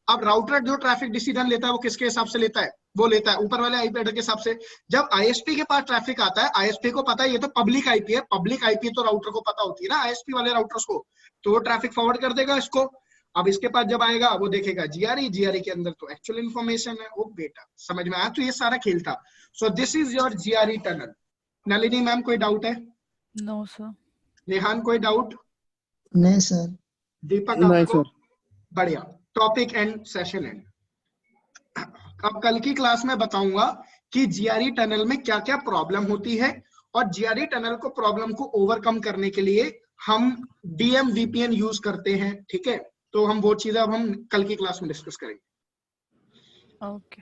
अब राउटर जो ट्रैफिक डिसीजन लेता है वो किसके हिसाब से लेता है, वो लेता है ऊपर वाले आईपी हेडर के हिसाब से। जब आईएसपी के पास ट्रैफिक आता है, आईएसपी को पता है ये तो पब्लिक आईपी है, पब्लिक आईपी तो राउटर को पता होती है ना आईएसपी वाले राउटर्स को, तो वो ट्रैफिक फॉरवर्ड कर देगा इसको। अब इसके पास जब आएगा वो देखेगा जीआरई, जीआरई के अंदर तो एक्चुअल इन्फॉर्मेशन है। वो बेटा समझ में आया? तो ये सारा खेल था। So this is your GRE tunnel. Nalini ma'am कोई डाउट है? No sir. रेहान कोई डाउट? नहीं सर। दीपक नहीं आपको? सर। बढ़िया, टॉपिक एंड सेशन एंड। अब कल की क्लास में बताऊंगा कि जीआरई टनल में क्या क्या प्रॉब्लम होती है, और जीआरई टनल को प्रॉब्लम को ओवरकम करने के लिए हम डीएम वीपीएन यूज करते हैं। ठीक है, तो हम वो चीजें अब हम कल की क्लास में डिस्कस करेंगे। ओके।